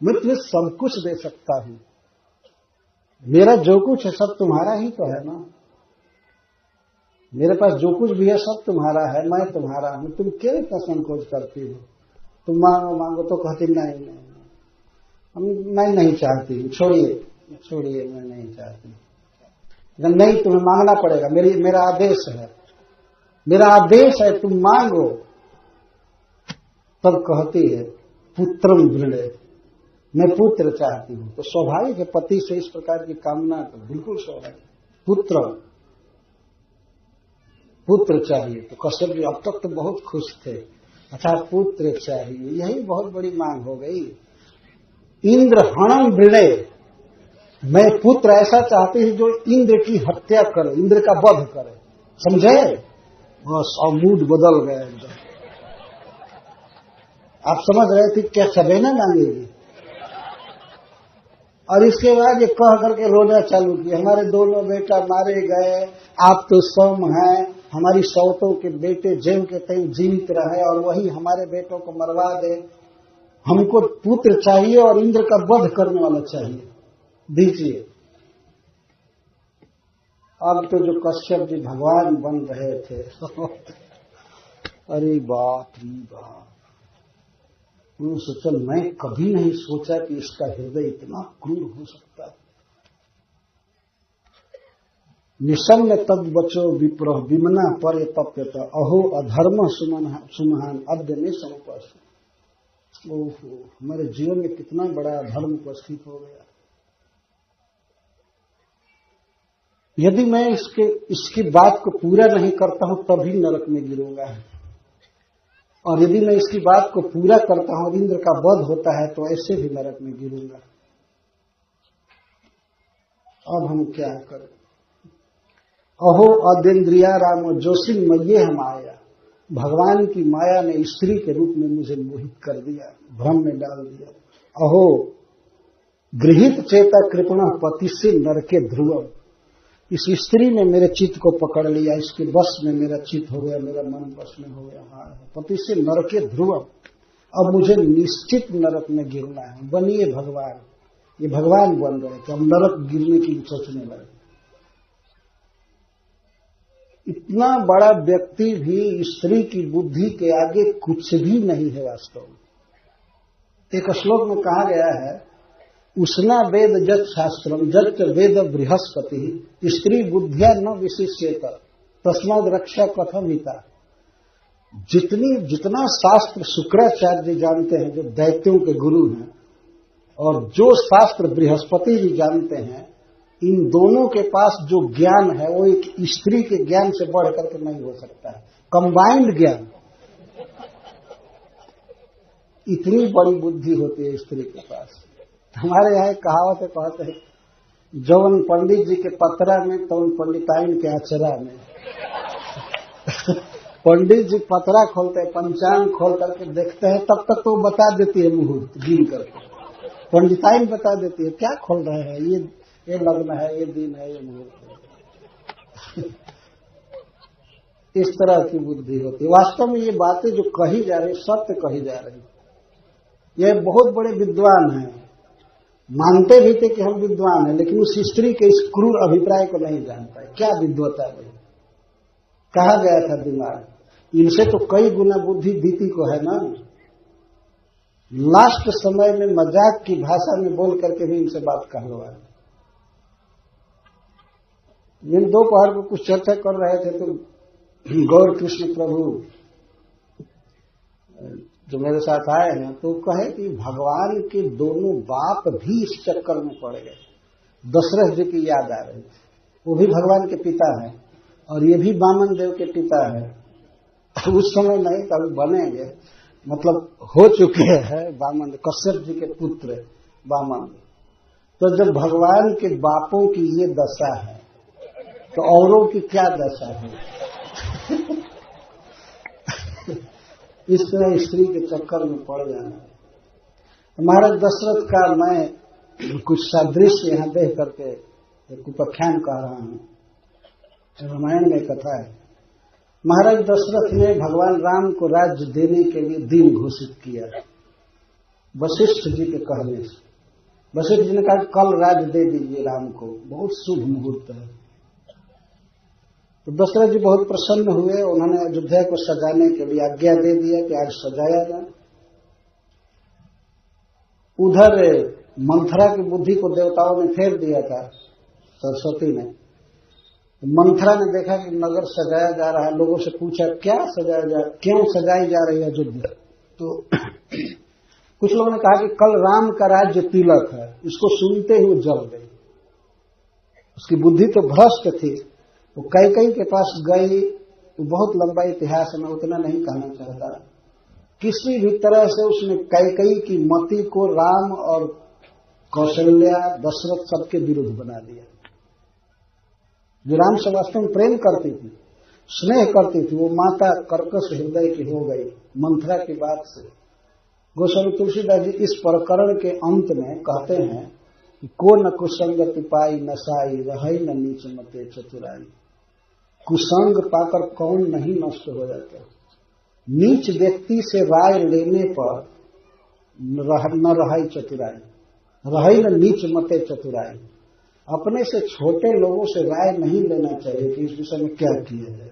मैं तुम्हें सब कुछ दे सकता हूं, मेरा जो कुछ है सब तुम्हारा ही तो है ना, मेरे पास जो कुछ भी है सब तुम्हारा है, मैं तुम्हारा हूं, तुम क्यों इतना संकोच करती हो? तुम मांगो मांगो तो कहती नहीं नहीं, मैं नहीं चाहती, छोड़िए छोड़िए, मैं नहीं चाहती। नहीं, तुम्हें मांगना पड़ेगा, मेरा आदेश है, मेरा आदेश है, तुम मांगो। तब कहती है पुत्रम वृणे, मैं पुत्र चाहती हूं। तो स्वाभाविक है, पति से इस प्रकार की कामना तो बिल्कुल स्वाभाविक। पुत्र चाहिए। तो कश्यप जी अब तक तो बहुत खुश थे, अच्छा पुत्र चाहिए, यही बहुत बड़ी मांग हो गई। इंद्र हणम वृणे, मैं पुत्र ऐसा चाहती हूं जो इंद्र की हत्या करे, इंद्र का वध करे, समझे? बस और मूड बदल गया एकदम। आप समझ रहे थे क्या सबेना मांगेगी? और इसके बाद ये कह करके रोना चालू किया, हमारे दोनों बेटा मारे गए, आप तो सौम हैं, हमारी सौतों के बेटे जेल के तय जीवित रहे और वही हमारे बेटों को मरवा दे, हमको पुत्र चाहिए और इंद्र का वध करने वाला चाहिए, दीजिए। अब तो जो कश्यप जी भगवान बन रहे थे अरे बाप रे बाप, उन्होंने सोचा, मैं कभी नहीं सोचा कि इसका हृदय इतना क्रूर हो सकता है। निशम्य तद बचो विप्र विमना पर तप्यत अहो अधर्म सुमहान अद्य में समुपस्थित। ओहो, हमारे जीवन में कितना बड़ा अधर्म उपस्थित हो गया। यदि मैं इसकी बात को पूरा नहीं करता हूं तभी नरक में गिरूंगा, और यदि मैं इसकी बात को पूरा करता हूं और इंद्र का वध होता है तो ऐसे भी नरक में गिरूंगा। अब हम क्या करें? अहो अदेन्द्रिया रामो जोशिन मये हम आया, भगवान की माया ने स्त्री के रूप में मुझे मोहित कर दिया, भ्रम में डाल दिया। अहो गृहित चेता कृपण पति से नरके ध्रुवम, इस स्त्री ने मेरे चित्त को पकड़ लिया, इसके बस में मेरा चित्त हो गया, मेरा मन बस में हो गया। पति से नरके ध्रुवम, अब मुझे निश्चित नरक में गिरना है। बनिए भगवान, ये भगवान बन रहे थे, हम नरक गिरने की सोचने लगे। इतना बड़ा व्यक्ति भी स्त्री की बुद्धि के आगे कुछ भी नहीं है वास्तव में। एक श्लोक में कहा गया है, उष्णा वेद जत शास्त्रम जत वेद बृहस्पति स्त्री बुद्धिया न विशिष्येत तस्माद रक्षा कथम हिता। जितना शास्त्र शुक्राचार्य जी जानते हैं, जो दैत्यों के गुरु हैं, और जो शास्त्र बृहस्पति जी जानते हैं, इन दोनों के पास जो ज्ञान है वो एक स्त्री के ज्ञान से बढ़ करके नहीं हो सकता है। कंबाइंड ज्ञान, इतनी बड़ी बुद्धि होती है स्त्री के पास। हमारे यहाँ कहावत है, कहते हैं जौन पंडित जी के पतरा में तौन पंडिताइन के अचरा में। पंडित जी पतरा खोलते हैं, पंचांग खोल करके देखते हैं, तब तक तो बता देती है मुहूर्त गिन करके। पंडिताइन बता देती है क्या खोल रहे हैं, ये लग्न है, ये दिन है, ये मुहूर्त है। इस तरह की बुद्धि होती है। वास्तव में ये बातें जो कही जा रही, सत्य कही जा रही। ये बहुत बड़े विद्वान हैं, मानते भी थे कि हम विद्वान हैं, लेकिन उस स्त्री के इस क्रूर अभिप्राय को नहीं जान पाए। क्या विद्वता है, कहा गया था दिमाग, इनसे तो कई गुना बुद्धि दीति को है ना। लास्ट समय में मजाक की भाषा में बोल करके भी इनसे बात कहलवाए। इन दोपहर को कुछ चर्चा कर रहे थे तो गौर कृष्ण प्रभु जो मेरे साथ आए हैं तो कहे कि भगवान के दोनों बाप भी इस चक्कर में पड़ गए। दशरथ जी की याद आ रही थी, वो भी भगवान के पिता हैं और ये भी वामन देव के पिता है। उस समय नहीं, कभी बनेंगे, मतलब हो चुके हैं वामन, कश्यप जी के पुत्र वामन। तो जब भगवान के बापों की ये दशा है तो औरों की क्या दशा है। इस तरह स्त्री के चक्कर में पड़ जाना। हमारे दशरथ का मैं कुछ सादृश्य यहां देख करके एक उपाख्यान कह रहा हूं। रामायण में कथा है, महाराज दशरथ ने भगवान राम को राज्य देने के लिए दिन घोषित किया वशिष्ठ जी के कहने से। वशिष्ठ जी ने कहा कल राज्य दे दीजिए राम को, बहुत शुभ मुहूर्त है। तो दशरथ जी बहुत प्रसन्न हुए, उन्होंने अयोध्या को सजाने के लिए आज्ञा दे दिया कि आज सजाया जाए। उधर मंथरा की बुद्धि को देवताओं ने फेर दिया था, सरस्वती ने। मंथरा ने देखा कि नगर सजाया जा रहा है, लोगों से पूछा क्या सजाया जा, क्यों सजाई जा रही है अयोध्या। तो कुछ लोगों ने कहा कि कल राम का राज्य तिलक है। इसको सुनते ही वो जल गई, उसकी बुद्धि तो भ्रष्ट थी। वो कैकेयी के पास गई, तो बहुत लंबा इतिहास है, मैं उतना नहीं कहना चाहता। किसी भी तरह से उसने कैकेयी की मति को राम और कौशल्या, दशरथ सबके विरुद्ध बना दिया। जो राम से वास्तव में प्रेम करती थी, स्नेह करती थी, वो माता कर्कश हृदय की हो गई मंथरा की बात से। गोस्वामी तुलसीदास जी इस प्रकरण के अंत में कहते हैं कि को न कुसंगति पाई नसाई, रही न नीच मते चतुराई। कुसंग पाकर कौन नहीं नष्ट हो जाता। नीच व्यक्ति से राय लेने पर न रही चतुराई, रही न नीच मते चतुराई। अपने से छोटे लोगों से राय नहीं लेना चाहिए कि इस विषय में क्या किया जाए।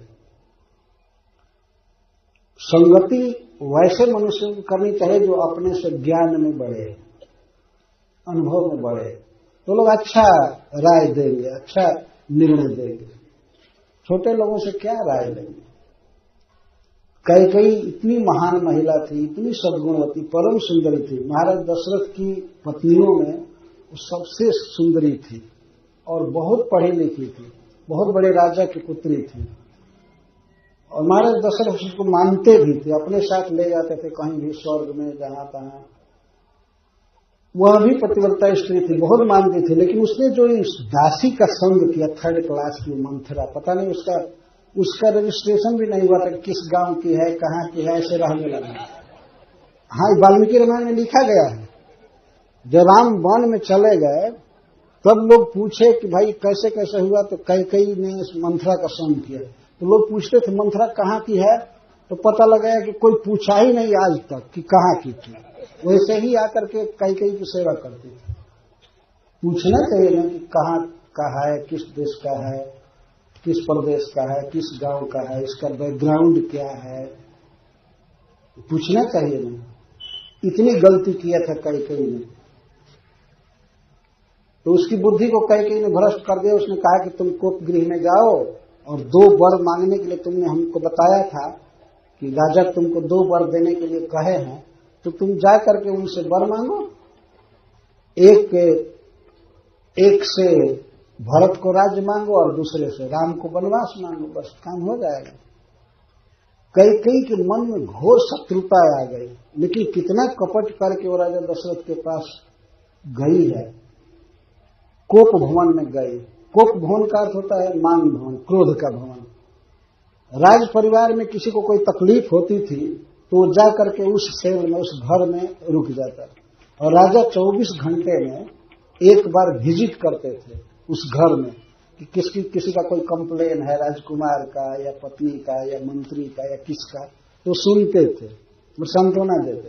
संगति वैसे मनुष्य को करनी चाहिए जो अपने से ज्ञान में बढ़े, अनुभव में बढ़े, तो लोग अच्छा राय देंगे, अच्छा निर्णय देंगे। छोटे लोगों से क्या राय लेंगे। कैकेयी इतनी महान महिला थी, इतनी सद्गुणवती, परम सुंदरी थी। महाराज दशरथ की पत्नियों में वो सबसे सुंदरी थी और बहुत पढ़ी लिखी थी, बहुत बड़े राजा की पुत्री थी। और महाराज दशरथ उसको मानते भी थे, अपने साथ ले जाते थे कहीं भी, स्वर्ग में जहां तहां। वह भी पतिव्रता स्त्री थी, बहुत मानती थी। लेकिन उसने जो इस दासी का संग किया, थर्ड क्लास की मंथरा, पता नहीं उसका रजिस्ट्रेशन भी नहीं हुआ था, किस गांव की है, कहां की है, ऐसे रहने लगा। हाँ, वाल्मीकि रामायण में लिखा गया है, जब राम वन में चले गए तब लोग पूछे कि भाई कैसे कैसे हुआ, तो कैकेयी ने इस मंथरा का संग किया। तो लोग पूछते थे मंथरा कहाँ की है, तो पता लगाया कि कोई पूछा ही नहीं आज तक कि कहाँ की थी। वैसे ही आकर के कैकेयी की सेवा करती थी। पूछना चाहिए ना कि कहाँ का है, किस देश का है, किस प्रदेश का है, किस गांव का है, इसका बैकग्राउंड क्या है, पूछना चाहिए ना। इतनी गलती किया था कैकेयी ने, तो उसकी बुद्धि को कैकेयी ने भ्रष्ट कर दिया। उसने कहा कि तुम कोप गृह में जाओ और 2 वर मांगने के लिए तुमने हमको बताया था कि राजा तुमको 2 वर देने के लिए कहे हैं, तो तुम जा करके उनसे वर मांगो। एक से भरत को राज्य मांगो और दूसरे से राम को वनवास मांगो, बस काम हो जाएगा। कैकेयी के मन में घोर शत्रुता आ गई, लेकिन कितना कपट करके वो राजा दशरथ के पास गई है। कोप भवन में गई। कोप भवन का अर्थ होता है मान भवन, क्रोध का भवन। राज परिवार में किसी को कोई तकलीफ होती थी तो वो जा करके उस सेल में, उस घर में रुक जाता, और राजा 24 घंटे में एक बार विजिट करते थे उस घर में कि किसी का कोई कंप्लेन है, राजकुमार का या पत्नी का या मंत्री का या किसका, तो सुनते थे और सांत्वना देते।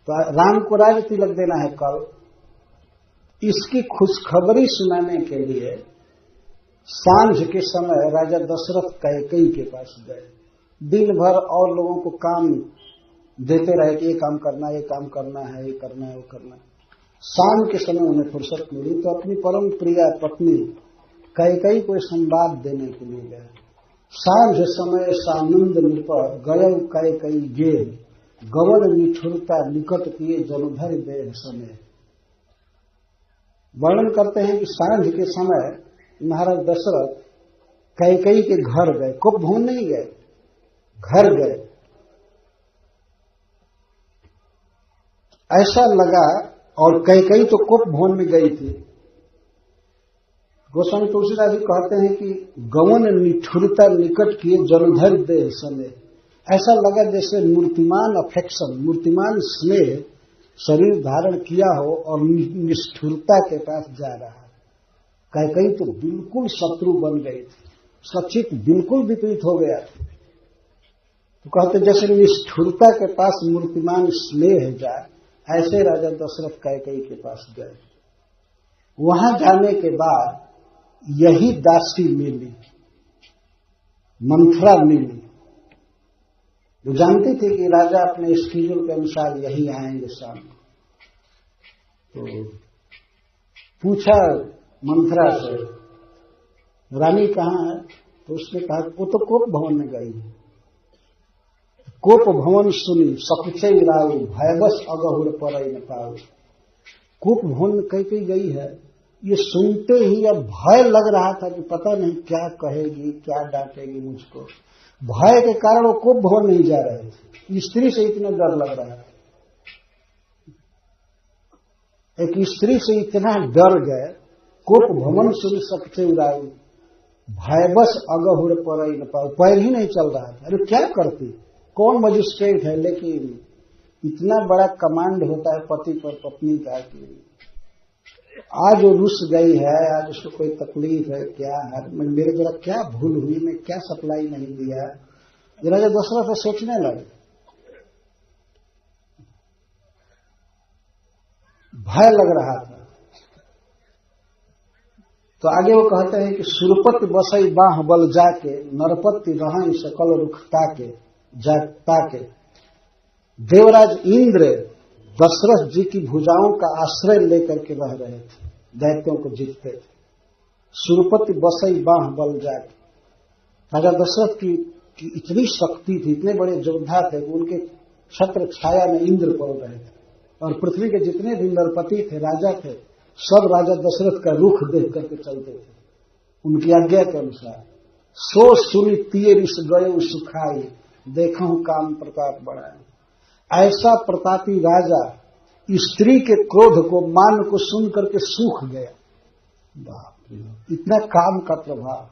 तो राम को राज तिलक देना है कल, इसकी खुशखबरी सुनाने के लिए सांझ के समय राजा दशरथ कैकेयी के पास गए। दिन भर और लोगों को काम देते रहे कि ये काम करना, ये काम करना है, ये करना है, वो करना है। शाम के समय उन्हें फुर्सत मिली तो अपनी परम प्रिया पत्नी कैकेयी को संवाद देने के लिए गए। सांझ समय सानंद नृप गय कैकेयी गेल, गवन निठुरता निकट किए जलधर देह समय। वर्णन करते हैं कि सांझ के समय महाराज दशरथ कैकेयी के घर गए। कोप भवन नहीं गए, घर गए। ऐसा लगा, और कैकेयी तो कोप भवन में गई थी। गोस्वामी तुलसीदास जी कहते हैं कि गवन निठुरता निकट किए जलधर देह समय। ऐसा लगा जैसे मूर्तिमान अफेक्शन, मूर्तिमान स्नेह शरीर धारण किया हो और निष्ठुरता के पास जा रहा है। कैकेयी तो बिल्कुल शत्रु बन गई थी, सचित बिल्कुल विपरीत हो गया था। तो कहते जैसे निष्ठुरता के पास मूर्तिमान स्नेह जाए, ऐसे राजा दशरथ कैकेयी के पास गए। वहां जाने के बाद यही दासी मिली, मंथरा मिली। वो जानती थी कि राजा अपने स्केड्यूल के अनुसार यही आएंगे शाम। तो पूछा मंथरा से, रानी कहाँ है? तो उसने कहा वो तो कोप भवन में गई है। कोप भवन सुनी सकुचे राव भयबस अगहुर पर न पाओ। कोप भवन में कैकेयी गई है, ये सुनते ही अब भय लग रहा था कि पता नहीं क्या कहेगी, क्या डांटेगी मुझको। भय के कारण वो कोप भवन नहीं जा रहे थे। स्त्री से इतना डर लग रहा है। एक स्त्री से इतना डर गए, कोप भवन सुन सकते उड़ाऊ भयबस अगहुर पर न पाओ। पैर ही नहीं चल रहा था। अरे क्या करती, कौन मजिस्ट्रेट है, लेकिन इतना बड़ा कमांड होता है पति पर पत्नी का कि आज वो रुस गई है, आज उसको कोई तकलीफ है, क्या है, मेरे द्वारा क्या भूल हुई, मैं क्या सप्लाई नहीं दिया। राजा दशरथ सोचने लगे, भय लग रहा था। तो आगे वो कहते हैं कि सुरपति बसई बाह बल जाके, नरपति रहाई सकल रुखता के जागता के। देवराज इंद्र दशरथ जी की भुजाओं का आश्रय लेकर के रह रहे थे, दैत्यों को जीतते थे। सुरपति बसई बाह बल जाके, राजा दशरथ की इतनी शक्ति थी, इतने बड़े योद्धा थे कि उनके छत्र छाया में इंद्र पड़ रहे थे, और पृथ्वी के जितने भी नरपति थे, राजा थे, सब राजा दशरथ का रुख देख करके चलते थे उनकी आज्ञा के अनुसार। सो सुनी तीर इस गये सुखाई, देखा काम प्रताप बढ़ाए। ऐसा प्रतापी राजा स्त्री के क्रोध को, मान को सुन करके सूख गया। बाप रे, इतना काम का प्रभाव।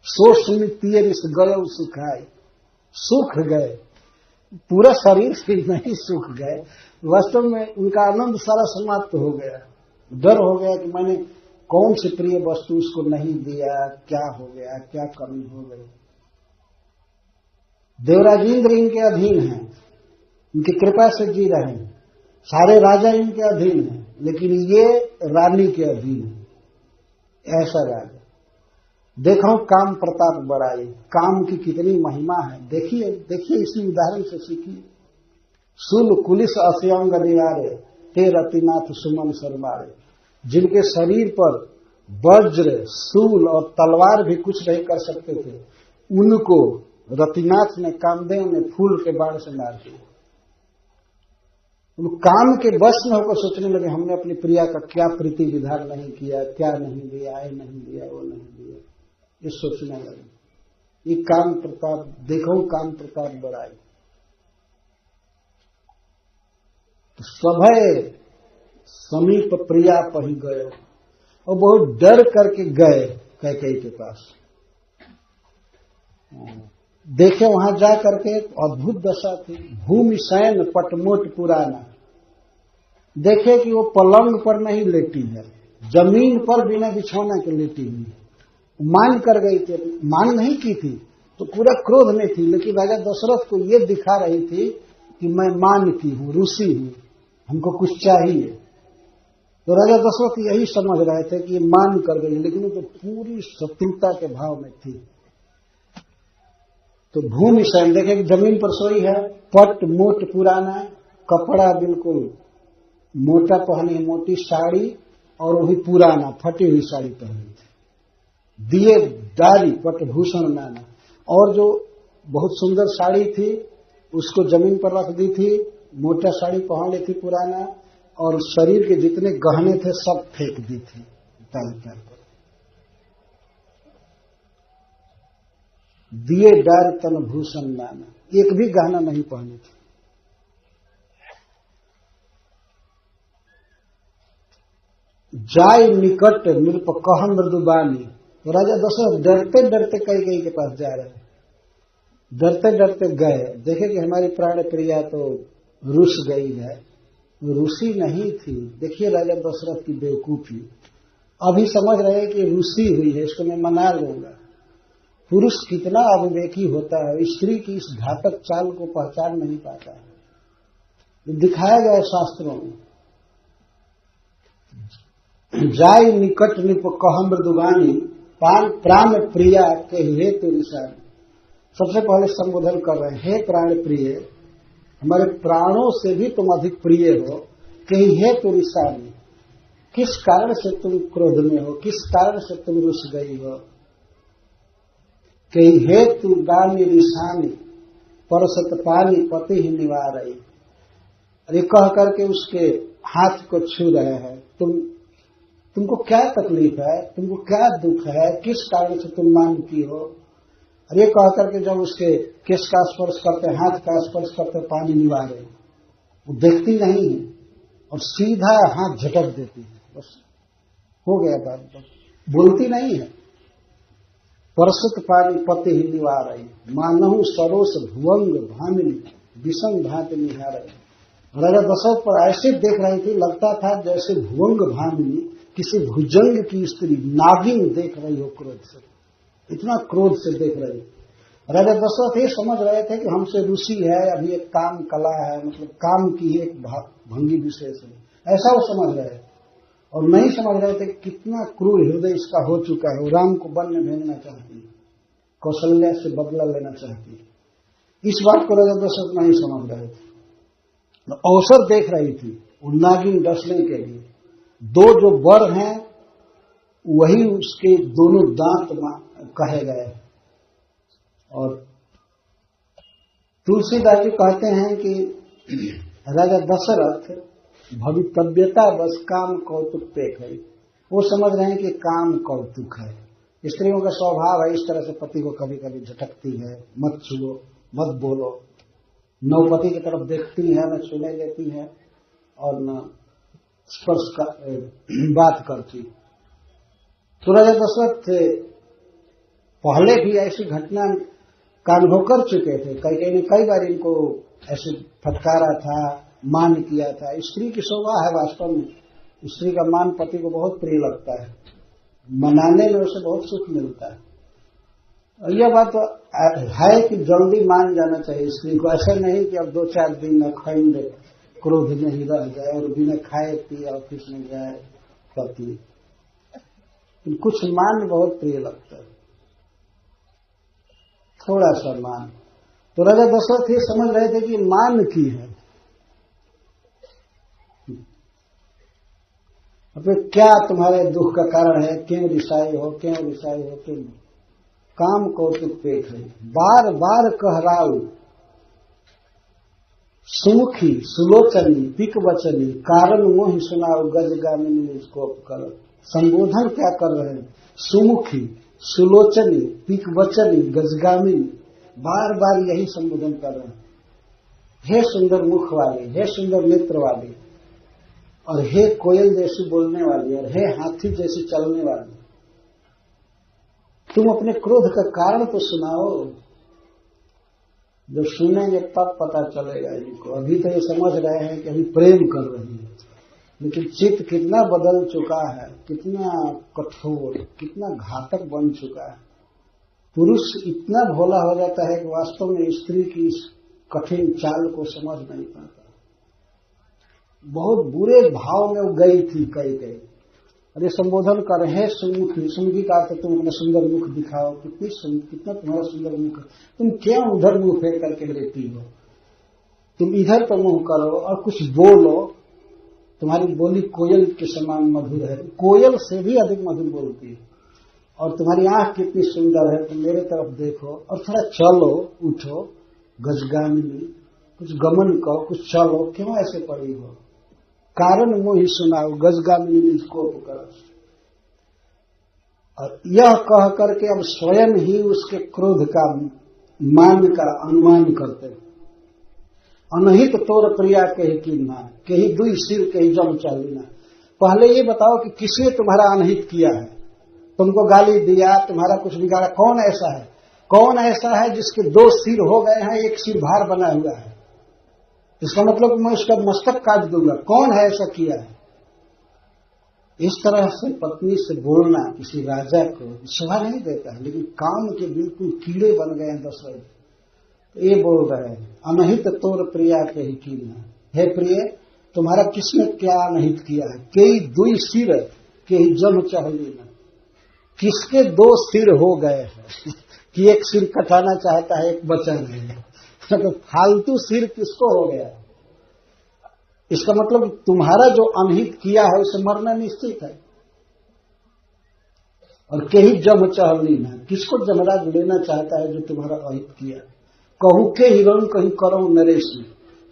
सो सुनी तीर इस गये सुखाई, सूख गए, पूरा शरीर से नहीं सूख गए, वास्तव में उनका आनंद सारा समाप्त हो गया। डर हो गया कि मैंने कौन सी प्रिय वस्तु उसको नहीं दिया, क्या हो गया, क्या कमी हो गई। देवराज इंद्र इनके अधीन हैं, इनकी कृपा से जी रहे हैं, सारे राजा इनके अधीन हैं, लेकिन ये रानी के अधीन है। ऐसा राजा देखो काम प्रताप बढ़ाई। काम की कितनी महिमा है, देखिए देखिए, इसी उदाहरण से सीखिए। सुल कुलिस अस्यंग निवारे, ते रतिनाथ सुमन सरमारे। जिनके शरीर पर वज्र, सूल और तलवार भी कुछ नहीं कर सकते थे, उनको रतिनाथ ने, कामदेव ने फूल के बाण से मार दिया। उन काम के बस में होकर सोचने लगे, हमने अपनी प्रिया का क्या प्रीति विधान नहीं किया, क्या नहीं दिया, ये नहीं दिया, वो नहीं दिया, ये सोचने लगे। ये काम प्रताप देखो, काम प्रताप बड़ाई। तो सभय समीप प्रिया पही गए, और बहुत डर करके गए कैकेयी के पास। देखे वहां जा करके अद्भुत दशा थी। भूमि शयन पटमोट पुराना, देखे कि वो पलंग पर नहीं लेटी है, जमीन पर बिना बिछौना के लेटी हुई है। मान कर गई थी, मान नहीं की थी तो पूरा क्रोध में थी, लेकिन राजा दशरथ को ये दिखा रही थी कि मैं मान की हूं, रूसी हूं, हमको कुछ चाहिए। तो राजा दशरथ यही समझ रहे थे कि ये मान कर गई, लेकिन वो तो पूरी शत्रुता के भाव में थी। तो भूमि शयन, देखे कि जमीन पर सोई है, पट मोट पुराना, कपड़ा बिल्कुल मोटा पहनी, मोटी साड़ी, और वही पुराना फटी हुई साड़ी पहनी थी। दिए डारी पटभूषण नाना, और जो बहुत सुंदर साड़ी थी उसको जमीन पर रख दी थी, मोटा साड़ी पहन ली थी पुराना, और शरीर के जितने गहने थे सब फेंक दी थी ताल पर। दिए डार तन भूषण नाना, एक भी गहना नहीं पहनी थी। जाय निकट नृप कह मृदुबानी, तो राजा दशरथ डरते डरते कैकेयी के पास जा रहे, डरते डरते गए, देखे कि हमारी प्राण प्रिया तो रुस गई है। रूसी नहीं थी। देखिए राजा दशरथ की बेवकूफी, अभी समझ रहे कि रूसी हुई है, इसको मैं मना लूंगा। पुरुष कितना अविवेकी होता है, स्त्री की इस घातक चाल को पहचान नहीं पाता है। दिखाया गया शास्त्रों में। जाय निकट निप कह मृदुबानी, प्राण प्रिया के हेतु निशान। सबसे पहले संबोधन कर रहे हैं, हे प्राण प्रिय, हमारे प्राणों से भी तुम अधिक प्रिय हो, कहीं हेतु निशानी, किस कारण से तुम क्रोध में हो, किस कारण से तुम रुस गई हो। कहीं हेतु गामी निशानी, परसत पानी पति ही निवारई। अरे कह करके उसके हाथ को छू रहे हैं, तुमको क्या तकलीफ है, तुमको क्या दुख है, किस कारण से तुम मान की हो। अरे कह करके जब उसके केश का स्पर्श करते, हाथ का स्पर्श करते, पानी निवारे, वो देखती नहीं है और सीधा हाथ झटक देती है, बस हो गया बात, बोलती नहीं है। परसत पानी पति ही निवारई, मानहु सरोस भुवंग भामिनी, विषम भांति निहारई। राजा दशरथ पर ऐसे देख रही थी, लगता था जैसे भुवंग भामिनी किसी भुजंग की स्त्री नागिन देख रही हो क्रोध से, इतना क्रोध से देख रही। राजा दशरथ ये समझ रहे थे कि हमसे रुचि है, अभी एक काम कला है, मतलब काम की एक भंगी विशेष है, ऐसा वो समझ रहे थे। और नहीं समझ रहे थे कितना क्रूर हृदय इसका हो चुका है। वो राम को वन में भेजना चाहती है, कौशल्या से बदला लेना चाहती है। इस बात को राजा दशरथ नहीं समझ रहे थे, अवसर देख रही थी वो नागिन डसने के लिए। दो जो वर हैं वही उसके दोनों दांत कहे गए। और तुलसीदास जी कहते हैं कि राजा दशरथ भवितव्यता बस काम कौतुक पेख है। वो समझ रहे हैं कि काम कौतुक है। स्त्रियों का स्वभाव है इस तरह से पति को कभी कभी झटकती है, मत छुओ, मत बोलो, नौपति की तरफ देखती है, न छूने देती है और न स्पर्श का बात करती। तो राजा दशरथ पहले भी ऐसी घटना का अनुभव कर चुके थे, कई बार इनको ऐसे फटकारा था, मान किया था। स्त्री की शोभा है, वास्तव में स्त्री का मान पति को बहुत प्रिय लगता है, मनाने में उसे बहुत सुख मिलता है। और यह बात है कि जल्दी मान जाना चाहिए स्त्री को, ऐसा नहीं कि अब 2-4 दिन अखंड क्रोध में ही रह जाए और बिना खाए पिए ऑफिस में जाए पति। कुछ मान बहुत प्रिय लगता है, थोड़ा सा मान। तो राजा दशरथ ये समझ रहे थे कि मान की है। अब क्या तुम्हारे दुख का कारण है, क्यों रिसाई हो, क्यों रिसाई हो तुम। काम कौतुक पेख है, बार बार कहराऊ, सुमुखी सुलोचनी पिक वचनी, कारण मोहि सुनाओ गजगामिनी उसको कर। संबोधन क्या कर रहे हैं, सुमुखी सुलोचनी, पिकवचनी, गजगामिनी, बार बार यही संबोधन कर रहे हैं। हे सुंदर मुख वाली, हे सुंदर नेत्र वाली, और हे कोयल जैसी बोलने वाली, और हे हाथी जैसी चलने वाली, तुम अपने क्रोध का कारण तो सुनाओ। जब सुनेंगे तब पता चलेगा इनको। अभी तो ये समझ रहे हैं कि अभी प्रेम कर रही है, लेकिन चित्त कितना बदल चुका है, कितना कठोर, कितना घातक बन चुका है। पुरुष इतना भोला हो जाता है कि वास्तव में स्त्री की इस कठिन चाल को समझ नहीं पाता। बहुत बुरे भाव में वो गई थी कई। अरे संबोधन कर रहे हैं सुमुखी। सुमुखी का अर्थ तुम अपना सुंदर मुख दिखाओ, कितना तुम्हारा सुंदर मुख है, तुम क्यों उधर मुंह फेर करके रहती हो, तुम इधर तो मुंह करो और कुछ बोलो। तुम्हारी बोली कोयल के समान मधुर है, कोयल से भी अधिक मधुर बोलती है। और तुम्हारी आंख कितनी सुंदर है, तुम मेरे तरफ देखो और थोड़ा चलो, उठो। गजगामिनी, कुछ गमन करो, कुछ चलो, क्यों ऐसे पड़ी हो, कारण मोहि सुनाओ। गजगामिनी निजको करो। और यह कह करके अब स्वयं ही उसके क्रोध का मान का अनुमान करते हैं। अनहित तोर प्रिया कही कीन्हा, कही दुई सिर कही जम चलना। पहले ये बताओ कि किसने तुम्हारा अनहित किया है, तुमको गाली दिया, तुम्हारा कुछ बिगाड़ा, कौन ऐसा है? कौन ऐसा है जिसके 2 सिर हो गए हैं, एक सिर भार बना हुआ है? इसका मतलब मैं उसका मस्तक काट दूंगा। कौन है ऐसा किया है? इस तरह से पत्नी से बोलना किसी राजा को शोभा नहीं देता है, लेकिन काम के बिल्कुल कीड़े बन गए हैं दशरथ। तो ये बोल रहे हैं अनहित तोर प्रिया कही कीन्हा, हे प्रिय तुम्हारा किसने क्या अनहित किया है? कई दुई सिर कही जम चहलीना, किसके 2 सिर हो गए हैं कि एक सिर कटाना चाहता है, एक बचा नहीं है। तो फालतू सिर किसको हो गया? इसका मतलब तुम्हारा जो अनहित किया है उसे मरना निश्चित है। और कहीं जम चहलीना, किसको जमराज लेना चाहता है जो तुम्हारा अहित किया? कहू के हिरण कहीं करो नरेश,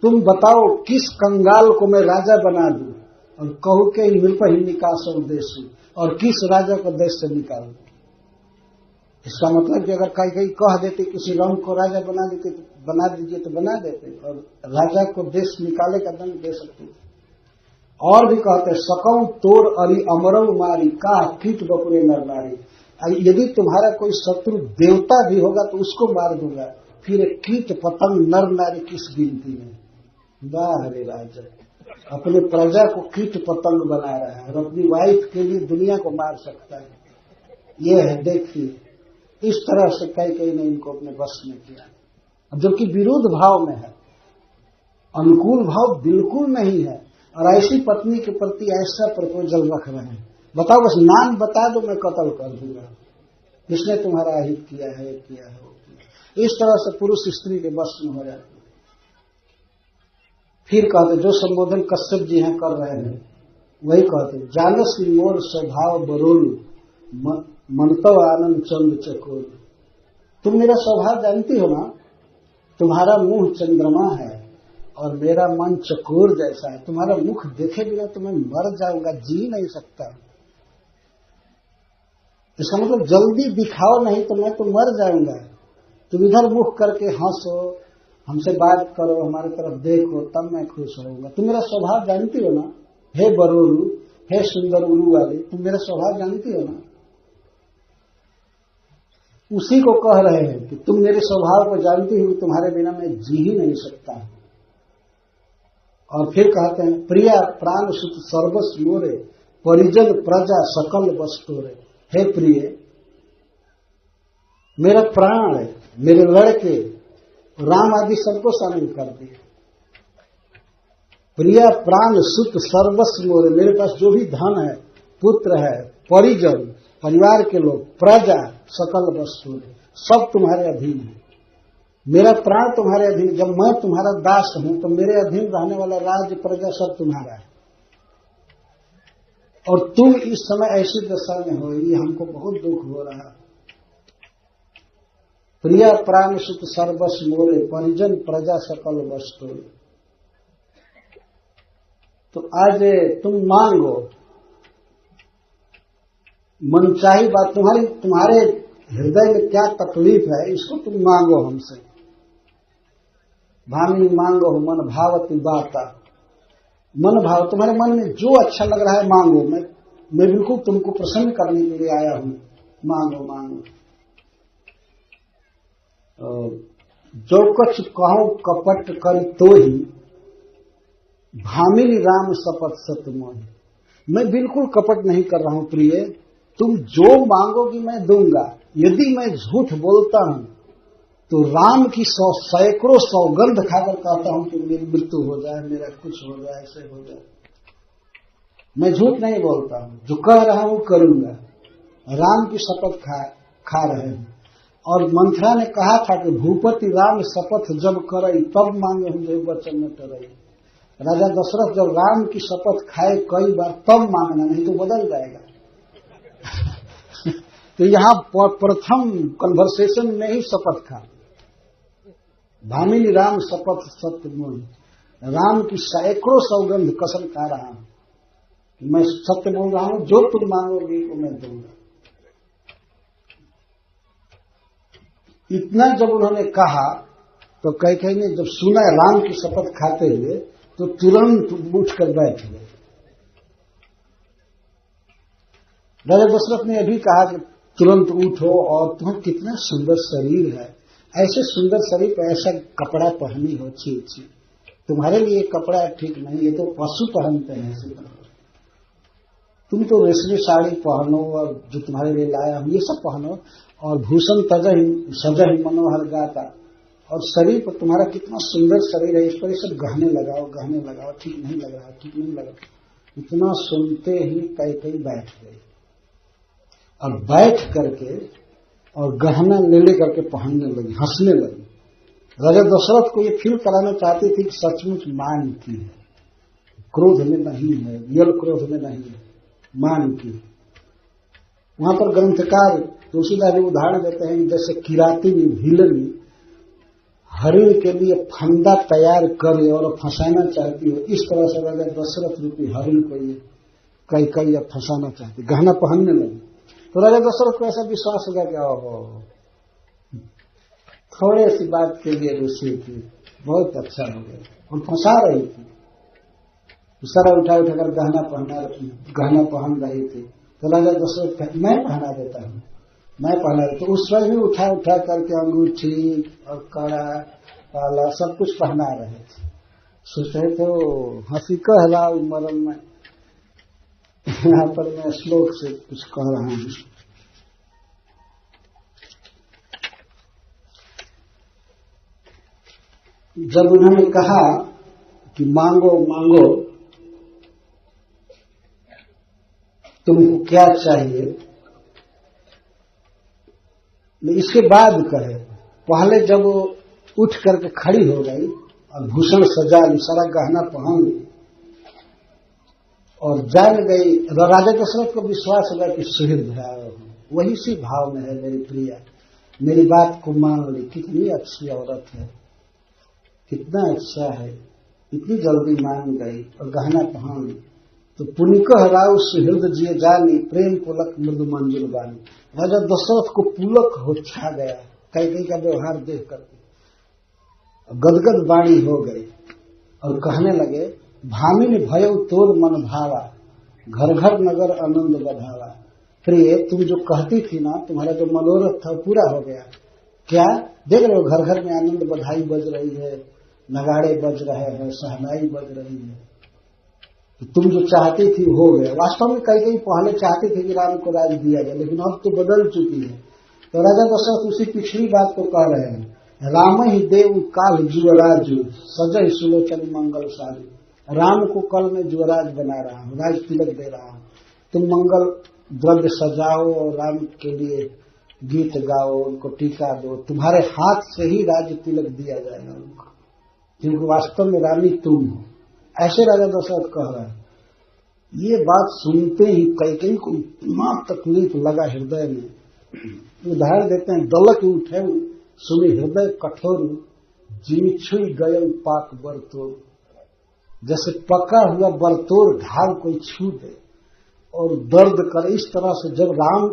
तुम बताओ किस कंगाल को मैं राजा बना दूं, और कहू के नृप ही निकासो देश, और किस राजा को देश से निकालू। इसका मतलब कि अगर कहीं कह देते किसी रंग को राजा बना दीजिए तो बना देते, और राजा को देश निकाले का दंड दे सकते। और भी कहते सकौ तोर अरि अमरव मारी, का कीट बपुरे नर नारी। यदि तुम्हारा कोई शत्रु देवता भी होगा तो उसको मार दूंगा, फिर कीट पतंग नर नारी किस गिनती में। वाह रे राजा, अपने प्रजा को कीट पतंग बना रहा है और अपनी वाइफ के लिए दुनिया को मार सकता है। ये है, देखिए इस तरह से कई ने इनको अपने वश में किया, जो कि विरोध भाव में है, अनुकूल भाव बिल्कुल नहीं है। और ऐसी पत्नी के प्रति ऐसा प्रपोजल रख रहे हैं, बताओ बस नाम बता दो मैं कत्ल कर दूंगा, किसने तुम्हारा अहित किया है, किया है वो किया। इस तरह से पुरुष स्त्री के वश में हो जाते। फिर कहते जो संबोधन कश्यप जी हैं कर रहे हैं वही कहते, जानस मोर स्वभाव बरोलू मनतव आनंद चंद चकोर। तुम मेरा स्वभाव जानती हो ना, तुम्हारा मुंह चंद्रमा है और मेरा मन चकोर जैसा है। तुम्हारा मुख देखे बिना तो मैं मर जाऊंगा, जी नहीं सकता। इसका मतलब जल्दी दिखाओ नहीं तो मैं तो मर जाऊंगा। तुम इधर मुख करके हंसो, हमसे बात करो, हमारे तरफ देखो, तब मैं खुश होऊंगा। तुम मेरा स्वभाव जानती हो ना, हे बरोलू, हे सुंदर उलू वाली, तुम मेरा स्वभाव जानती हो ना। उसी को कह रहे हैं कि तुम मेरे स्वभाव को जानती हो, तुम्हारे बिना मैं जी ही नहीं सकता। और फिर कहते हैं प्रिया प्राण सुत सर्वस्व मोरे, परिजन प्रजा सकल वस्तुरे। हे प्रिय, मेरा प्राण है, मेरे लड़के राम आदि सबको शामिल कर दिए। प्रिया प्राण सुत सर्वस्व मोरे, मेरे पास जो भी धन है, पुत्र है, परिजन परिवार के लोग, प्रजा सकल वस्तु, सब तुम्हारे अधीन है। मेरा प्राण तुम्हारे अधीन, जब मैं तुम्हारा दास हूं तो मेरे अधीन रहने वाला राज्य प्रजा सब तुम्हारा है। और तुम इस समय ऐसी दशा में हो, ये हमको बहुत दुख हो रहा है। प्रिया प्राण सुत सर्वस्व मोरे, परिजन प्रजा सकल वस्तु। तो आज तुम मांगो, मनचाही बात, तुम्हारे हृदय में क्या तकलीफ है इसको तुम मांगो हमसे। भामी मांगो मन भावती बाता, मन भाव, तुम्हारे मन में जो अच्छा लग रहा है मांगो, मैं बिल्कुल तुमको प्रसन्न करने के लिए आया हूं, मांगो मांगो। जो कुछ कहो कपट कर तो ही, भामिनी राम शपथ सत्य मोहि। मैं बिल्कुल कपट नहीं कर रहा हूं प्रिय, तुम जो मांगोगी मैं दूंगा। यदि मैं झूठ बोलता हूं तो राम की सैकड़ों सौगंध खाकर कहता हूं कि मेरी मृत्यु हो जाए, मेरा कुछ हो जाए, ऐसे हो जाए। मैं झूठ नहीं बोलता हूं, जो कह रहा हूं करूंगा। राम की शपथ खा रहे हैं। और मंथरा ने कहा था कि भूपति राम शपथ जब करई तब मांगे हम जो वचन में टरई। राजा दशरथ जब राम की शपथ खाए कई बार तब मांगना, नहीं तो बदल जाएगा। तो यहां प्रथम कन्वर्सेशन में ही शपथ खा। भामिनी राम शपथ सत्य मोहि, राम की सैकड़ों सौगंध कसम खा रहा हूं, मैं सत्य बोल रहा हूं, जो तुम मांगोगी वो मैं दूंगा। इतना जब उन्होंने कहा तो कैकेयी ने जब सुना राम की शपथ खाते हुए तो तुरंत उठकर बैठ गए। राजा दशरथ ने अभी कहा कि तुरंत उठो, और तुम्हें कितना सुंदर शरीर है, ऐसे सुंदर शरीर पर ऐसा कपड़ा पहनी हो, छी छी, तुम्हारे लिए कपड़ा ठीक नहीं, ये तो पशु पहनते हैं ऐसे कपड़े। तुम तो रेशमी साड़ी पहनो, और जो तुम्हारे लिए लाया हूं ये सब पहनो, और भूषण सजहि मनोहर गाता, और शरीर पर तुम्हारा कितना सुंदर शरीर है, इस पर ये सब गहने लगाओ, ठीक नहीं लग रहा। इतना सुनते ही कैकेयी बैठ गई, और बैठ करके और गहना ले करके पहनने लगी, हंसने लगी। राजा दशरथ को ये फील कराना चाहती थी कि सचमुच मान की है, क्रोध में नहीं है, रियल क्रोध में नहीं है, मान की। वहां पर ग्रंथकार तुलसीदास जी उदाहरण देते हैं, जैसे किराती भिलनी हरिण के लिए फंदा तैयार करे और फंसाना चाहती हो, इस तरह से राजा दशरथ रूपी हरिण को ये कैकेयी फंसाना चाहती, गहना पहनने लगी। तो राजा दशरथ को ऐसा विश्वास हो गया कि ओहो, थोड़े सी बात के लिए रुसी थी, बहुत अच्छा हो गया, और फंसा रही थी। सारा उठा कर गहना पहन रही थी। तो राजा दशरथ मैं पहना देता हूं, तो उस समय भी उठा करके अंगूठी और कड़ा पाला सब कुछ पहना रहे थे। सोचे तो हंसी कह रहा मरण में, यहाँ पर मैं श्लोक से कुछ कह रहा हूं। जब उन्होंने कहा कि मांगो मांगो तुमको क्या चाहिए, इसके बाद कहे, पहले जब वो उठ करके खड़ी हो गई और भूषण सजा ली, सारा गहना पहन ली और जान गई, राजा दशरथ को विश्वास होगा कि सुहृद है, वही सी भाव में है मेरी प्रिया, मेरी बात को मान ली, कितनी अच्छी औरत है, कितना अच्छा है, इतनी जल्दी मान गई और गहना पहन ली। तो पुनिक हराऊ सुहृद जिये जानी, प्रेम पुलक मृदु मंजुल बानी। राजा दशरथ को पुलक हो छा गया कैकेयी का व्यवहार देख करके, गदगद वाणी हो गई और कहने लगे, भामिनी भयउ तोर मन भावा, घर घर नगर आनंद बढ़ावा। प्रिय, तुम जो कहती थी ना, तुम्हारा जो मनोरथ था पूरा हो गया। क्या देख रहे हो, घर घर में आनंद बधाई बज रही है, नगाड़े बज रहे हैं, सहनाई बज रही है। तो तुम जो चाहती थी हो गया। वास्तव में कैकेयी पहले चाहती थी कि राम को राज दिया जाए, लेकिन अब तो बदल चुकी है। तो राजा दशरथ उसी पिछली बात को कह रहे हैं, राम ही देव काल जुवराजु, सजय सुलोचन मंगल सारी। राम को कल मैं जुवराज बना रहा हूँ, राज तिलक दे रहा हूँ, तुम मंगल द्रव्य सजाओ और राम के लिए गीत गाओ, उनको टीका दो, तुम्हारे हाथ से ही राज तिलक दिया जाएगा उनको, क्योंकि वास्तव में रानी तुम हो। ऐसे राजा दशरथ कह रहा है। ये बात सुनते ही कैकेयी को इतना तकलीफ लगा हृदय में। उदाहरण देते हैं, दलक उठे सुनी हृदय कठोर, जिमी छुई गयल पाक बरतोर। जैसे पका हुआ बरतोर घाव कोई छू दे, और दर्द करे। इस तरह से जब राम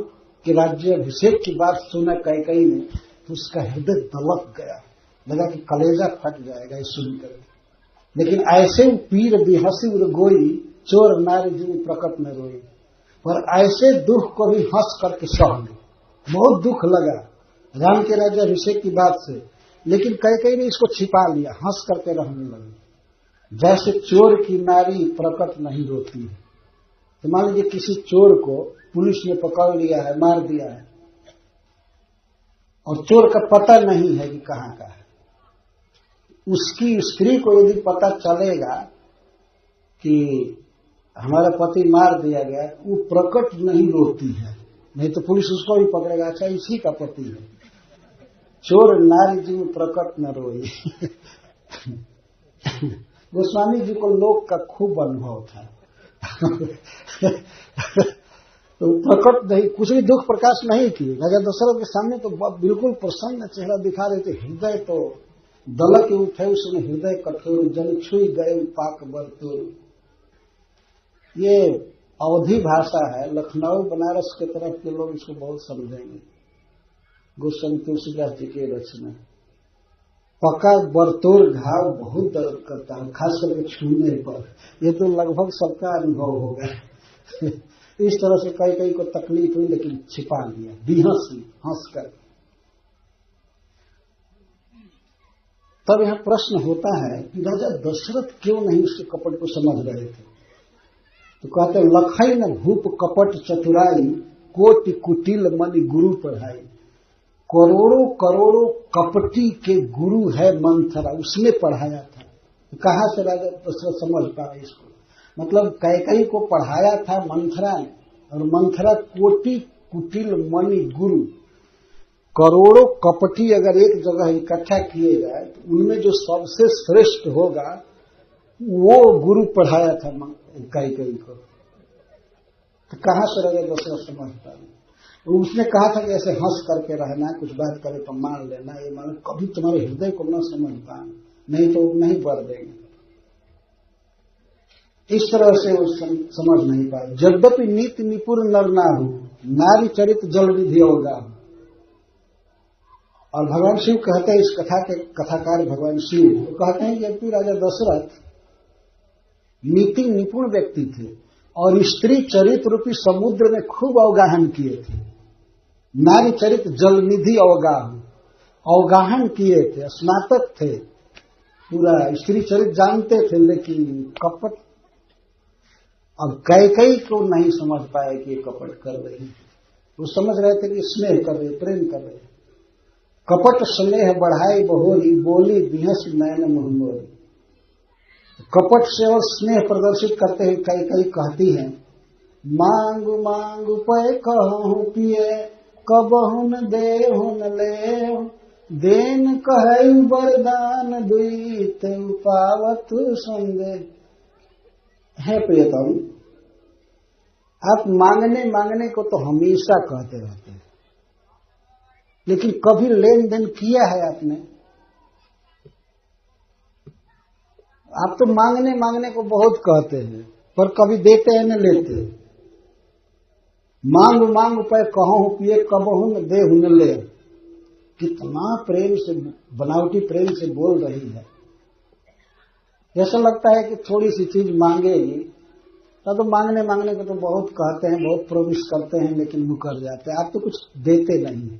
के राज्य अभिषेक की बात सुना कैकेयी ने तो उसका हृदय दलक गया, लगा कि कलेजा फट जाएगा इस सुनकर। लेकिन ऐसे पीर बिहसी उर गोई, चोर नारी जी प्रकट में रोई। पर ऐसे दुख को भी हंस करके सह ली। बहुत दुख लगा राम के राज्य अभिषेक की बात से, लेकिन कैकेयी ने इसको छिपा लिया, हंस करके रहने लगी। जैसे चोर की नारी प्रकट नहीं रोती है। तो मान लीजिए किसी चोर को पुलिस ने पकड़ लिया है, मार दिया है, और चोर का पता नहीं है कि कहां का है। उसकी स्त्री को यदि पता चलेगा कि हमारा पति मार दिया गया, वो प्रकट नहीं रोती है, नहीं तो पुलिस उसको भी पकड़ेगा, अच्छा इसी का पति है। चोर नारी जी में प्रकट न रोई। गोस्वामी जी को लोक का खूब अनुभव था। तो प्रकट नहीं, कुछ भी दुख प्रकाश नहीं की। राजा दशरथ के सामने तो बिल्कुल प्रसन्न चेहरा दिखा रहे थे। हृदय तो दलक उठे, उसमें हृदय कठोर, जन छुई गए पाक बरतोर। ये अवधी भाषा है, लखनऊ बनारस के तरफ के लोग इसको बहुत समझेंगे। गोस्वामी तुलसीदास जी की रचना। पका बरतोर घाव बहुत दर्द करता है, खास करके छूने पर। ये तो लगभग सबका अनुभव होगा। इस तरह से कई को तकलीफ हुई, लेकिन छिपा लिया, बिहसी हंसकर। तब यहां प्रश्न होता है कि राजा दशरथ क्यों नहीं उसके कपट को समझ रहे थे। तो कहते हैं, लखई न भूप कपट चतुराई, कोटि कुटिल मनि गुरु पढ़ाई। करोड़ों करोड़ों कपटी के गुरु है मंथरा, उसने पढ़ाया था। तो कहां से राजा दशरथ समझ पाए इसको? मतलब कैकेयी को पढ़ाया था मंथरा ने, और मंथरा कोटि कुटिल मणि गुरु। करोड़ों कपटी अगर एक जगह इकट्ठा किए जाए तो उनमें जो सबसे श्रेष्ठ होगा वो गुरु पढ़ाया था कैकेयी को। तो कहां से राजा दशरथ समझ पाए? उसने कहा था कि ऐसे हंस करके रहना, कुछ बात करे तो मान लेना, ये मान कभी तुम्हारे हृदय को न समझ पाए, नहीं तो नहीं बढ़ देंगे। इस तरह से वो समझ नहीं पाए। यद्यपि नीति निपुर नर ना हो, नारी चरित जल निधि होगा। और भगवान शिव कहते हैं, इस कथा के कथाकार भगवान शिव तो कहते हैं, यद्यपि राजा दशरथ नीति निपुण व्यक्ति थे और स्त्री चरित्र रूपी समुद्र में खूब अवगाहन किए थे। नारी चरित जल निधि अवगाहन किए थे, स्नातक थे, पूरा स्त्री चरित्र जानते थे, लेकिन कपट। अब कैकेयी को नहीं समझ पाए कि ये कपट कर रही है। वो समझ रहे थे कि स्नेह कर रहे, प्रेम कर रहे। कपट स्नेह बढ़ाई बहोरी, बोली बिहस नयन मुहमोरी। कपट से और स्नेह प्रदर्शित करते हुए कैकेयी कहती हैं, मांगू मांगू पै कहूं पिए, कबहुन देहुन ले, देन कहै वरदान दुई, तेउ पावत संदेह। है प्रियतम, आप मांगने मांगने को तो हमेशा कहते रहते हैं, लेकिन कभी लेन देन किया है आपने? आप तो मांगने मांगने को बहुत कहते हैं, पर कभी देते हैं न लेते। मांग मांग पे कहूं पिए, कबहू न देहु न ले। कितना प्रेम से, बनावटी प्रेम से बोल रही है। ऐसा लगता है कि थोड़ी सी चीज मांगेगी तो मांगने मांगने को तो बहुत कहते हैं, बहुत प्रोमिस करते हैं, लेकिन मुकर जाते हैं। आप तो कुछ देते नहीं है।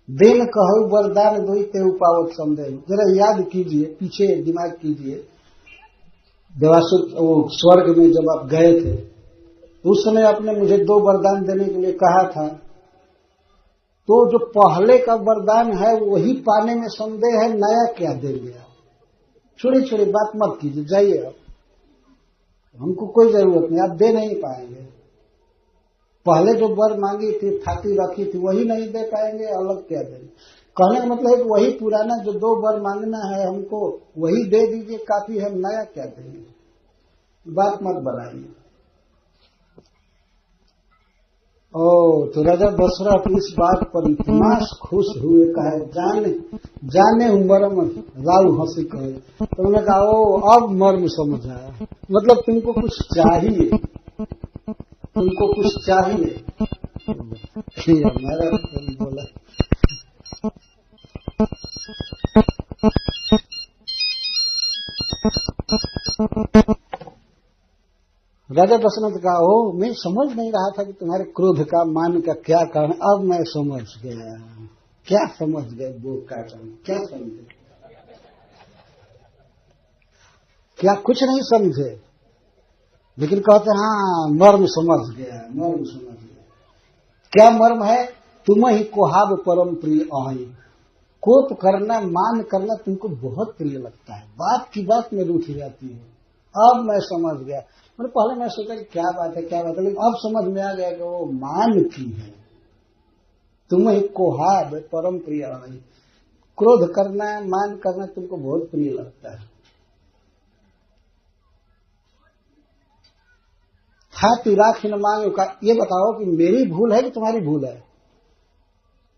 देन कहू वरदान दुई तेउ पावत संदेह। जरा याद कीजिए, पीछे दिमाग कीजिए, देवासुर वो स्वर्ग में जब आप गए थे तो उस समय आपने मुझे 2 वरदान देने के लिए कहा था। तो जो पहले का वरदान है वही पाने में संदेह है, नया क्या देंगे आप? छोड़ी छोड़ी बात मत कीजिए, जाइए आप, हमको कोई जरूरत नहीं, आप दे नहीं पाएंगे। पहले जो वर मांगी थी, थाती रखी थी, वही नहीं दे पाएंगे, अलग क्या देंगे? कहने का मतलब है कि वही पुराना जो 2 वर मांगना है हमको, वही दे दीजिए, काफी है, नया क्या देंगे? बात मत बनाइए। तो राजा दशरथ इस बात पर इतना खुश हुए, कहे जाने मर्म राव हंसी कहे। तो उन्होंने कहा, ओ अब मर्म समझ आया, मतलब तुमको कुछ चाहिए। तुमको कुछ चाहिए? हमारा बोला राजा दशरथ का हो, मैं समझ नहीं रहा था कि तुम्हारे क्रोध का मान का क्या कारण, अब मैं समझ गया। क्या समझ गए? वो का कारण क्या समझे? क्या कुछ नहीं समझे, लेकिन कहते हाँ मर्म समझ गया, मर्म समझ गया। क्या मर्म है? तुम ही कोहाब परम प्रिय आई। कोप करना, मान करना तुमको बहुत प्रिय लगता है, बात की बात में रूठ जाती है। अब मैं समझ गया। मैंने पहले मैं सोचा कि क्या बात है, लेकिन अब समझ में आ गया कि वो मान की है। तुम ही कोहाब परम प्रिय आई। क्रोध करना, मान करना तुमको बहुत प्रिय लगता है। थाती राखी न मांगे का, ये बताओ कि मेरी भूल है कि तुम्हारी भूल है?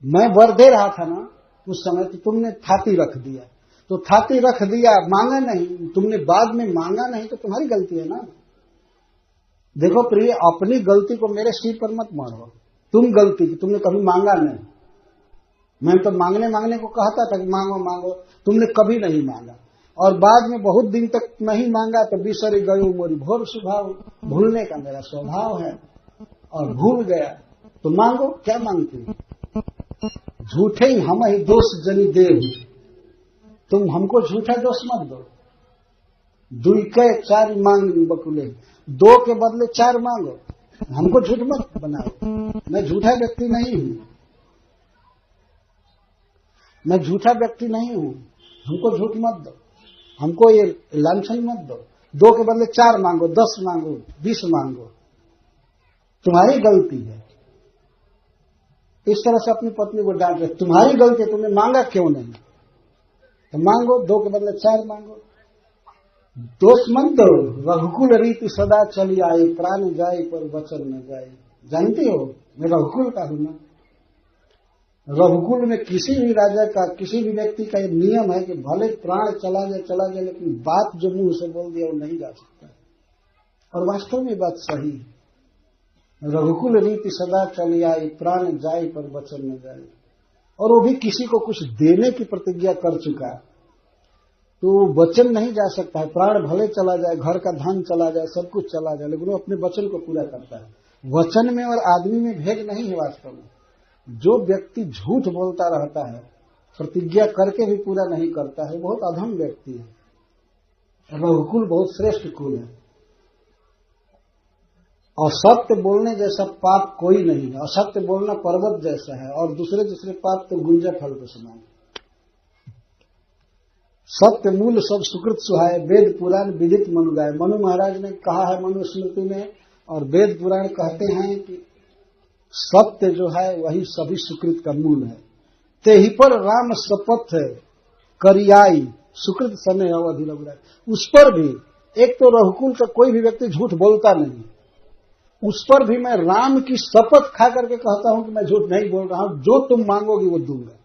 मैं वर दे रहा था ना उस समय, तो तुमने थाती रख दिया, तो थाती रख दिया, मांगा नहीं, तुमने बाद में मांगा नहीं, तो तुम्हारी गलती है ना। देखो प्रिय, अपनी गलती को मेरे सिर पर मत मारो। तुम गलती की, तुमने कभी मांगा नहीं। मैं तो मांगने को कहता था कि मांगो मांगो, तुमने कभी नहीं मांगा, और बाद में बहुत दिन तक नहीं मांगा तो बिसरी गयो मोरी भोर स्वभाव। भूलने का मेरा स्वभाव है और भूल गया, तो मांगो। क्या मांगती हो? झूठे ही हम ही दोष जनी देव, तुम हमको झूठा दोष मत दो। दुई के चार मांग बकुले, दो के बदले चार मांगो, हमको झूठ मत बनाओ। मैं झूठा व्यक्ति नहीं हूं, मैं झूठा व्यक्ति नहीं हूं, हमको झूठ मत दो, हमको ये लांछन मत दो। दो के बदले चार मांगो, 10 मांगो, 20 मांगो, तुम्हारी गलती है। इस तरह से अपनी पत्नी को डांट रहे, तुम्हारी गलती है, तुमने मांगा क्यों नहीं? तो मांगो, 2 के बदले 4 मांगो। दोष मत दो। रघुकुल रीति सदा चली आई, प्राण जाए पर वचन न जाए। जानती हो मैं रघुकुल का हूं ना। रघुकुल में किसी भी राजा का, किसी भी व्यक्ति का ये नियम है कि भले प्राण चला जाए, लेकिन बात जो मुंह से बोल दिया वो नहीं जा सकता। और वास्तव में बात सही है। रघुकुल रीति सदा चली आई, प्राण जाए पर वचन न जाए। और वो भी किसी को कुछ देने की प्रतिज्ञा कर चुका, तो वचन नहीं जा सकता है। प्राण भले चला जाए, घर का धन चला जाए, सब कुछ चला जाए, लेकिन वो अपने वचन को पूरा करता है। वचन में और आदमी में भेद नहीं है। वास्तव में जो व्यक्ति झूठ बोलता रहता है, प्रतिज्ञा करके भी पूरा नहीं करता है, बहुत अधम व्यक्ति है। रघुकुल बहुत श्रेष्ठ कुल है, और सत्य बोलने जैसा पाप कोई नहीं है। असत्य बोलना पर्वत जैसा है, और दूसरे पाप तो गुंजा फल के समान। सत्य मूल सब सुकृत सुहाय, वेद पुराण विदित मनु गाय। मनु महाराज ने कहा है मनु स्मृति में, और वेद पुराण कहते हैं कि सत्य जो है वही सभी सुकृत का मूल है। ते ही पर राम शपथ है करियाई, सुकृत समय अवधि लग। उस पर भी, एक तो रघुकुल का कोई भी व्यक्ति झूठ बोलता नहीं, उस पर भी मैं राम की शपथ खा करके कहता हूं कि मैं झूठ नहीं बोल रहा हूं, जो तुम मांगोगी वो दूंगा।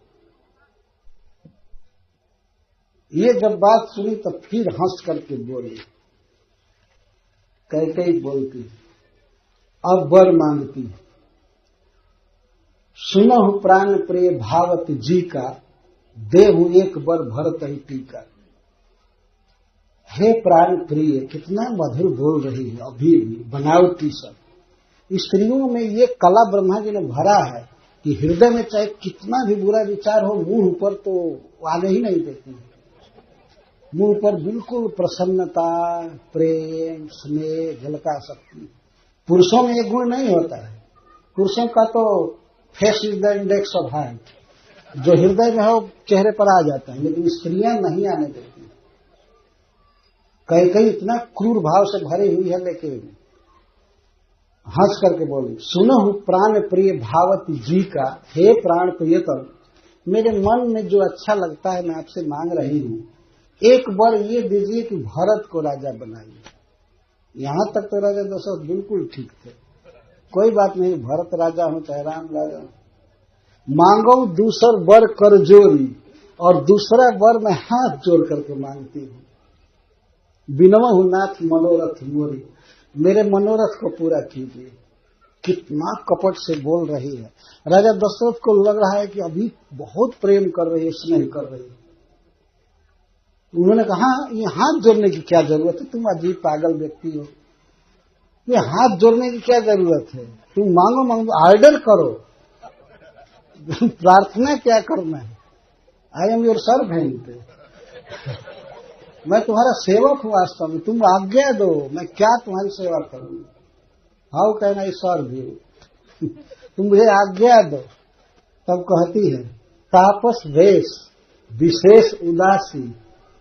ये जब बात सुनी तो फिर हंस करके बोली, कैकेयी बोलती, अब वर मांगती, सुनहु प्राण प्रिय भावत जी का, देहु एक बर भरत ही टीका। हे प्राण प्रिय, कितना मधुर बोल रही है, अभी भी बनावटी सब। स्त्रियों में ये कला ब्रह्मा जी ने भरा है कि हृदय में चाहे कितना भी बुरा विचार हो, मुंह पर तो आने ही नहीं देती। मुंह पर बिल्कुल प्रसन्नता, प्रेम, स्नेह झलका सकती। पुरुषों में ये गुण नहीं होता है। पुरुषों का तो face is the index of heart, जो हृदय में हो चेहरे पर आ जाता है, लेकिन स्त्रियां नहीं आने देती। कई इतना क्रूर भाव से भरी हुई है, लेकिन हंस करके बोली, सुनहु प्राण प्रिय भावत जी का, हे प्राण प्रियतम, मेरे मन में जो अच्छा लगता है मैं आपसे मांग रही हूं, एक बार ये दीजिए कि भरत को राजा बनाइए। यहां तक तो राजा दशरथ बिल्कुल ठीक थे, कोई बात नहीं, भरत राजा हो चाहे राम राजा हो। मांगो दूसर वर कर जोरी, और दूसरा वर मैं हाथ जोड़ करके मांगती हूं। बिनवहु नाथ मनोरथ मोरी, मेरे मनोरथ को पूरा कीजिए। कितना कपट से बोल रही है। राजा दशरथ को लग रहा है कि अभी बहुत प्रेम कर रही है, स्नेह कर रही है। उन्होंने कहा ये हाथ जोड़ने की क्या जरूरत है, तुम अजीब पागल व्यक्ति हो, ये हाथ जोड़ने की क्या जरूरत है, तुम मांगो मांगो, ऑर्डर करो, प्रार्थना क्या करना है, आई एम योर सर्वेंट, मैं तुम्हारा सेवक हूं वास्तव में, तुम आज्ञा दो, मैं क्या तुम्हारी सेवा करूंगा, how can I serve you, तुम मुझे आज्ञा दो। तब कहती है तापस वेश विशेष उदासी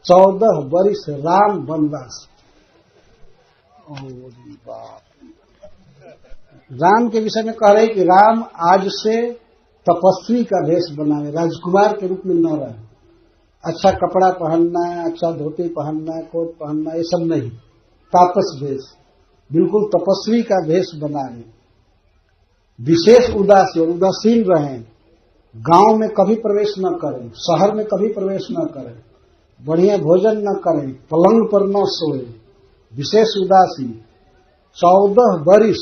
14 वर्ष राम वनवास। राम के विषय में कह रहे कि राम आज से तपस्वी का वेश बनावे, राजकुमार के रूप में न रहे, अच्छा कपड़ा पहनना है, अच्छा धोती पहनना है, कोट पहनना है, ये सब नहीं, तापस वेश, बिल्कुल तपस्वी का वेश बनाए, विशेष उदासी और उदासीन रहें, गांव में कभी प्रवेश न करें, शहर में कभी प्रवेश न करें, बढ़िया भोजन न करें, पलंग पर न सोए, विशेष उदासी, 14 वर्ष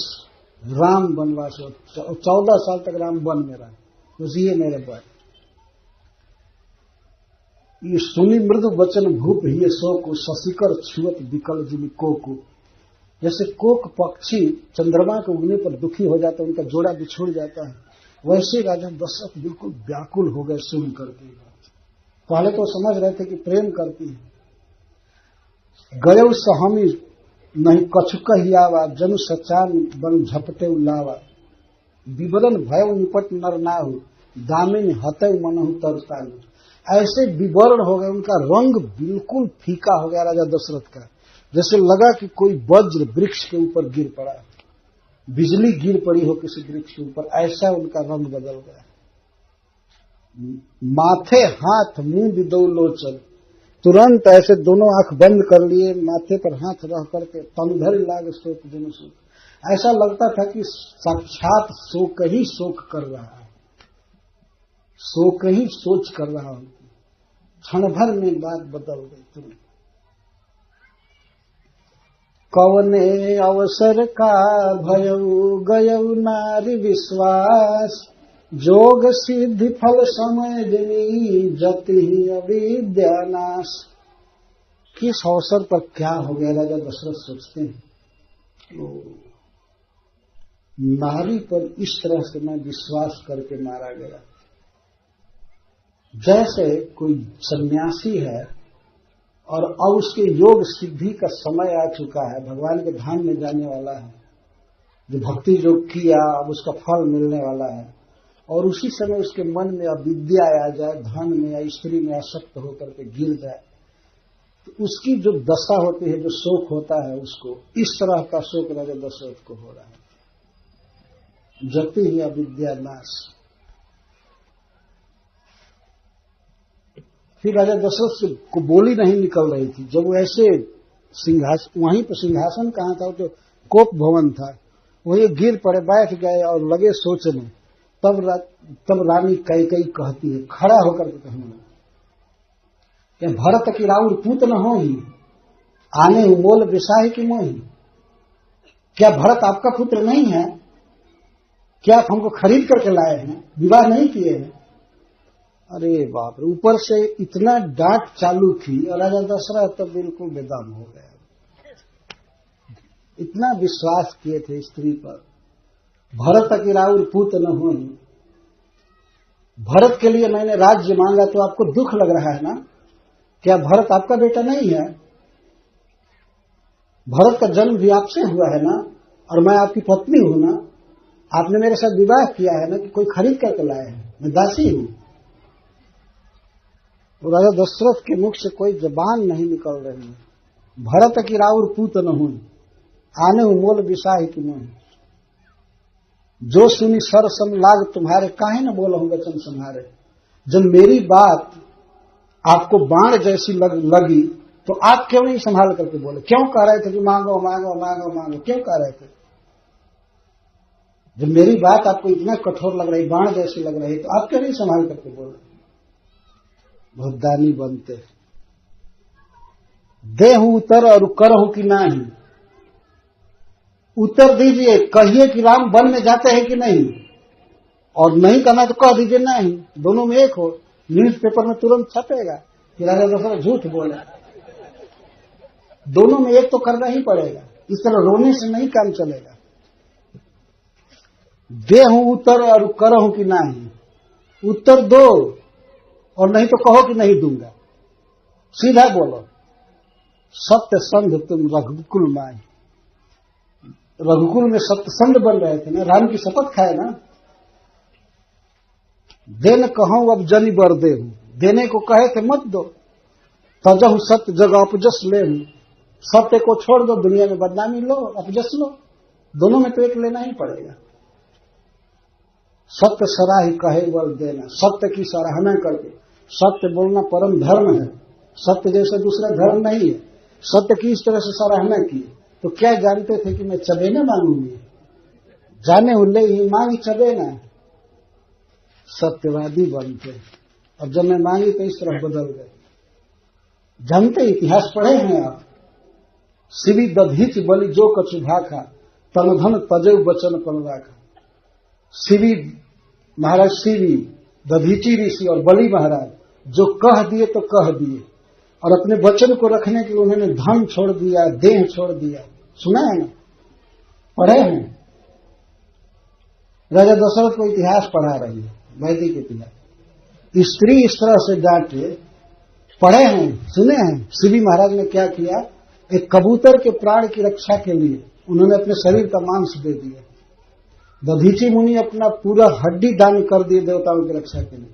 राम वनवास, 14 साल तक राम वन में रहा, बुझिए मेरे भाई। ये सुनी मृदु वचन भूप ही शोक शशिकर छुअत विकल जिन कोक, जैसे कोक पक्षी चंद्रमा के उगने पर दुखी हो जाता है, उनका जोड़ा बिछुड़ जाता है, वैसे राजा दशरथ बिल्कुल व्याकुल हो गए सुन करके। पहले तो समझ रहे थे कि प्रेम करती है, गये सहमी नहीं कछुक ही आवा, जनु सचान बन झपटे उलावा, विवरण भय निपट नर नाहु, दामिन हतय मनहु तरतालु। ऐसे विवरण हो गए, उनका रंग बिल्कुल फीका हो गया राजा दशरथ का, जैसे लगा कि कोई वज्र वृक्ष के ऊपर गिर पड़ा, बिजली गिर पड़ी हो किसी वृक्ष के ऊपर, ऐसा उनका रंग बदल गया। माथे हाथ मुंह विदो लोचन, तुरंत ऐसे दोनों आंख बंद कर लिए, माथे पर हाथ रह करके तनधर लाग शोक जन शोक, ऐसा लगता था कि साक्षात शोक ही शोक कर रहा है, शोक ही सोच कर रहा हूं। क्षण भर में बात बदल गई तुरंत। कवने अवसर का भयउ गयउ नारी विश्वास, जोग सिद्धि फल समय जनी जति अविद्यानाश। किस अवसर पर क्या हो गया राजा दशरथ सोचते हैं, तो नारी पर इस तरह से मैं विश्वास करके मारा गया। जैसे कोई सन्यासी है और अब उसके योग सिद्धि का समय आ चुका है, भगवान के धाम में जाने वाला है, जो भक्ति योग किया अब उसका फल मिलने वाला है, और उसी समय उसके मन में अविद्या आ जाए, धन में या स्त्री में आसक्त होकर के गिर जाए, तो उसकी जो दशा होती है, जो शोक होता है, उसको इस तरह का शोक राजा दशरथ को हो रहा है। जति ही अविद्या नाश। फिर राजा दशरथ को बोली नहीं निकल रही थी, जब वो ऐसे सिंहासन, वहीं पर सिंहासन कहाँ था, तो कोप भवन था, वही गिर पड़े, बैठ गए और लगे सोचने। तब रानी कैकेयी कहती है, खड़ा होकर के कहने लगी, क्या भरत की राउर पूत न हो ही, आने मोल विषाही की मोही। क्या भरत आपका पुत्र नहीं है? क्या आप हमको खरीद करके लाए हैं, विवाह नहीं किए हैं? अरे बाप रे, ऊपर से इतना डांट चालू थी और राजा दशरथ तो बिल्कुल बेदम हो गया। इतना विश्वास किए थे स्त्री पर, भरत की राउर पूत न हो। भरत के लिए मैंने राज्य मांगा तो आपको दुख लग रहा है ना? क्या भरत आपका बेटा नहीं है? भरत का जन्म भी आपसे हुआ है ना, और मैं आपकी पत्नी हूं ना, आपने मेरे साथ विवाह किया है ना, कि कोई खरीद करके लाए हैं, मैं दासी हूं। तो राजा दशरथ के मुख से कोई जबान नहीं निकल रही है। भरत की राउर पूत न हुई, आने मोल विषाही की मोही। जो सुनी सर सम लाग तुम्हारे, काहे न बोलहूं वचन संहारे। जब मेरी बात आपको बाण जैसी लगी तो आप क्यों नहीं संभाल करके बोले? क्यों कह रहे थे कि मांगो मांगो मांगो मांगो, क्यों कह रहे थे? जब मेरी बात आपको इतना कठोर लग रही, बाण जैसी लग रही, तो आप क्यों नहीं संभाल करके बोले? बहुत दानी बनते, देहू उतर और करहू की नाही, उत्तर दीजिए, कहिए कि राम वन में जाते हैं कि नहीं, और नहीं कहना तो कह दीजिए नहीं, दोनों में एक हो। न्यूज़पेपर में तुरंत छपेगा कि राजा दशरथ झूठ बोला। दोनों में एक तो करना ही पड़ेगा। इस तरह रोने से नहीं काम चलेगा। दे हूं उत्तर और करहूं कि नहीं, उत्तर दो और नहीं तो कहो कि नहीं दूंगा। सीधा बोलो। सत्य संध तुम रघुकुल माई। रघुकुल में सत्य संध बन रहे थे ना, राम की शपथ खाए ना। देन कहूं अब जनी बर दे हूं, देने को कहे थे मत दो। तजहु सत्य जग अपजस ले हूं, सत्य को छोड़ दो, दुनिया में बदनामी लो, अपजस लो। दोनों में तो एक लेना ही पड़ेगा। सत्य सराही कहे बल देना, सत्य की सराहना करके। सत्य बोलना परम धर्म है। सत्य जैसे दूसरा धर्म नहीं है। सत्य की इस तरह से सराहना की तो क्या जानते थे कि मैं चबेना मांगूंगी? जाने उल्ले ही मांगी चबेना। सत्यवादी बनते, और जब मैं मांगी तो इस तरह बदल गए। जानते इतिहास पढ़े हैं आप? शिवी दधीच बलि जो कछु भाखा, तन धन तजव बचन पन राखा। शिवी महाराज, शिवी, दधीची ऋषि और बलि महाराज जो कह दिए तो कह दिए, और अपने वचन को रखने के लिए उन्होंने धन छोड़ दिया, देह छोड़ दिया। सुना है ना, पढ़े हैं। राजा दशरथ को इतिहास पढ़ा रही है, वैदिक इतिहास। स्त्री इस तरह से डांटे, पढ़े हैं, सुने हैं। शिवी महाराज ने क्या किया? एक कबूतर के प्राण की रक्षा के लिए उन्होंने अपने शरीर का मांस दे दिया। दधीची मुनि अपना पूरा हड्डी दान कर दिए देवताओं की रक्षा के लिए।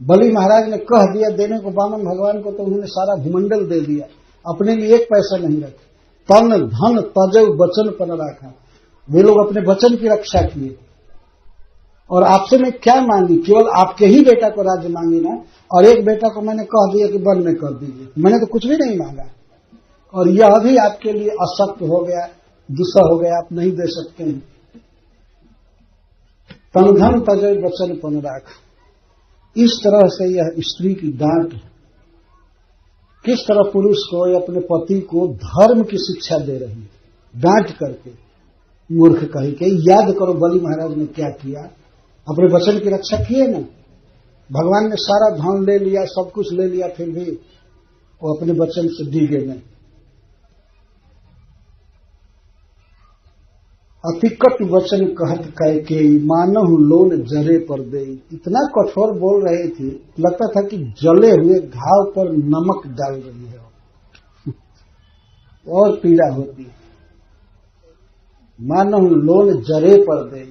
बलि महाराज ने कह दिया देने को वामन भगवान को, तो उन्होंने सारा भूमंडल दे दिया, अपने लिए एक पैसा नहीं रखे। तन धन तजव वचन पन राखा। वे लोग अपने वचन की रक्षा किए। और आपसे मैं क्या मांगी? केवल आपके ही बेटा को राज्य मांगी ना, और एक बेटा को मैंने कह दिया कि वन में कर दीजिए। मैंने तो कुछ भी नहीं मांगा, और यह भी आपके लिए अशक्त हो गया, दूसरा हो गया, आप नहीं दे सकते हैं। तन धन तजव वचन पन राखा। इस तरह से यह स्त्री की डांट, किस तरह पुरुष को या अपने पति को धर्म की शिक्षा दे रही है, डांट करके, मूर्ख कही के। याद करो बलि महाराज ने क्या किया, अपने वचन की रक्षा किए ना। भगवान ने सारा धन ले लिया, सब कुछ ले लिया, फिर भी वो अपने वचन से डिगे नहीं। अतिकट वचन कहत कैके, मानहु लोन जरे पर दे। इतना कठोर बोल रही थी, लगता था कि जले हुए घाव पर नमक डाल रही है और पीड़ा होती है। मानहु लोन जरे पर दे।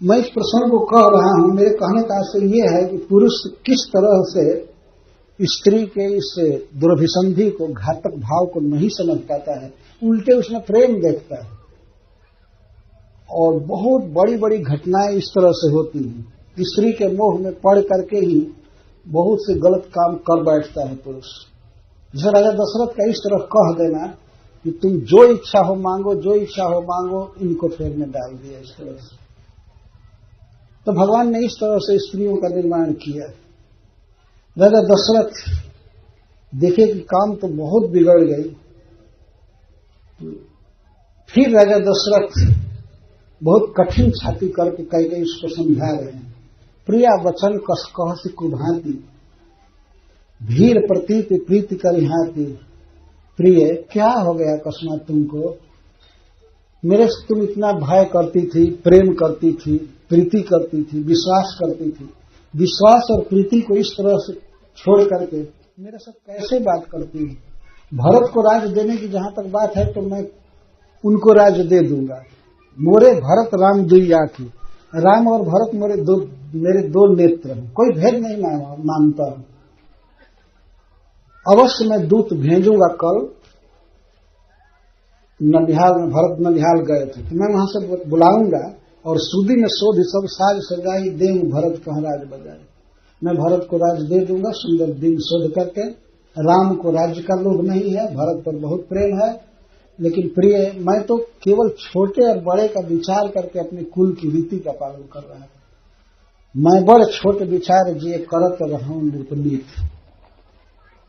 मैं इस प्रसंग को कह रहा हूं, मेरे कहने का आशय यह है कि पुरुष किस तरह से स्त्री के इस दुर्भिसंधि को, घातक भाव को नहीं समझ पाता है, उल्टे उसमें प्रेम देखता है। और बहुत बड़ी बड़ी घटनाएं इस तरह से होती हैं। स्त्री के मोह में पड़ करके ही बहुत से गलत काम कर बैठता है पुरुष। जैसे राजा दशरथ का इस तरह कह देना कि तुम जो इच्छा हो मांगो, जो इच्छा हो मांगो, इनको फेर में डाल दिया इस तरह से। तो भगवान ने इस तरह से स्त्रियों का निर्माण किया। राजा दशरथ देखे कि काम तो बहुत बिगड़ गई। फिर राजा दशरथ बहुत कठिन छाती करके कई उसको समझा रहे हैं। प्रिया वचन कस कहसी कुभांति, भीर प्रतीत प्रीति करिहाती। प्रिय, क्या हो गया अकस्मात तुमको? मेरे से तुम इतना भय करती थी, प्रेम करती थी, प्रीति करती थी, विश्वास करती थी। विश्वास और प्रीति को इस तरह से छोड़ करके मेरे साथ कैसे बात करती है? भरत को राज देने की जहां तक बात है तो मैं उनको राज दे दूंगा। मोरे भरत राम दुई आंखी। राम और भरत मेरे दो नेत्र हैं, कोई भेद नहीं मानता हूं। अवश्य मैं दूत भेजूंगा कल। ननिहाल में, भरत ननिहाल गए थे, तो मैं वहां से बुलाऊंगा और सूदी में शोध सब साज सजाई देव भरत कहाँ राज बजाए। मैं भरत को राज दे दूंगा सुंदर दिन शोध करके। राम को राज्य का लोभ नहीं है, भरत पर बहुत प्रेम है, लेकिन प्रिय, मैं तो केवल छोटे और बड़े का विचार करके अपने कुल की रीति का पालन कर रहा हूं। मैं बड़े छोटे विचार जिए करत रहूं निर्पनीत।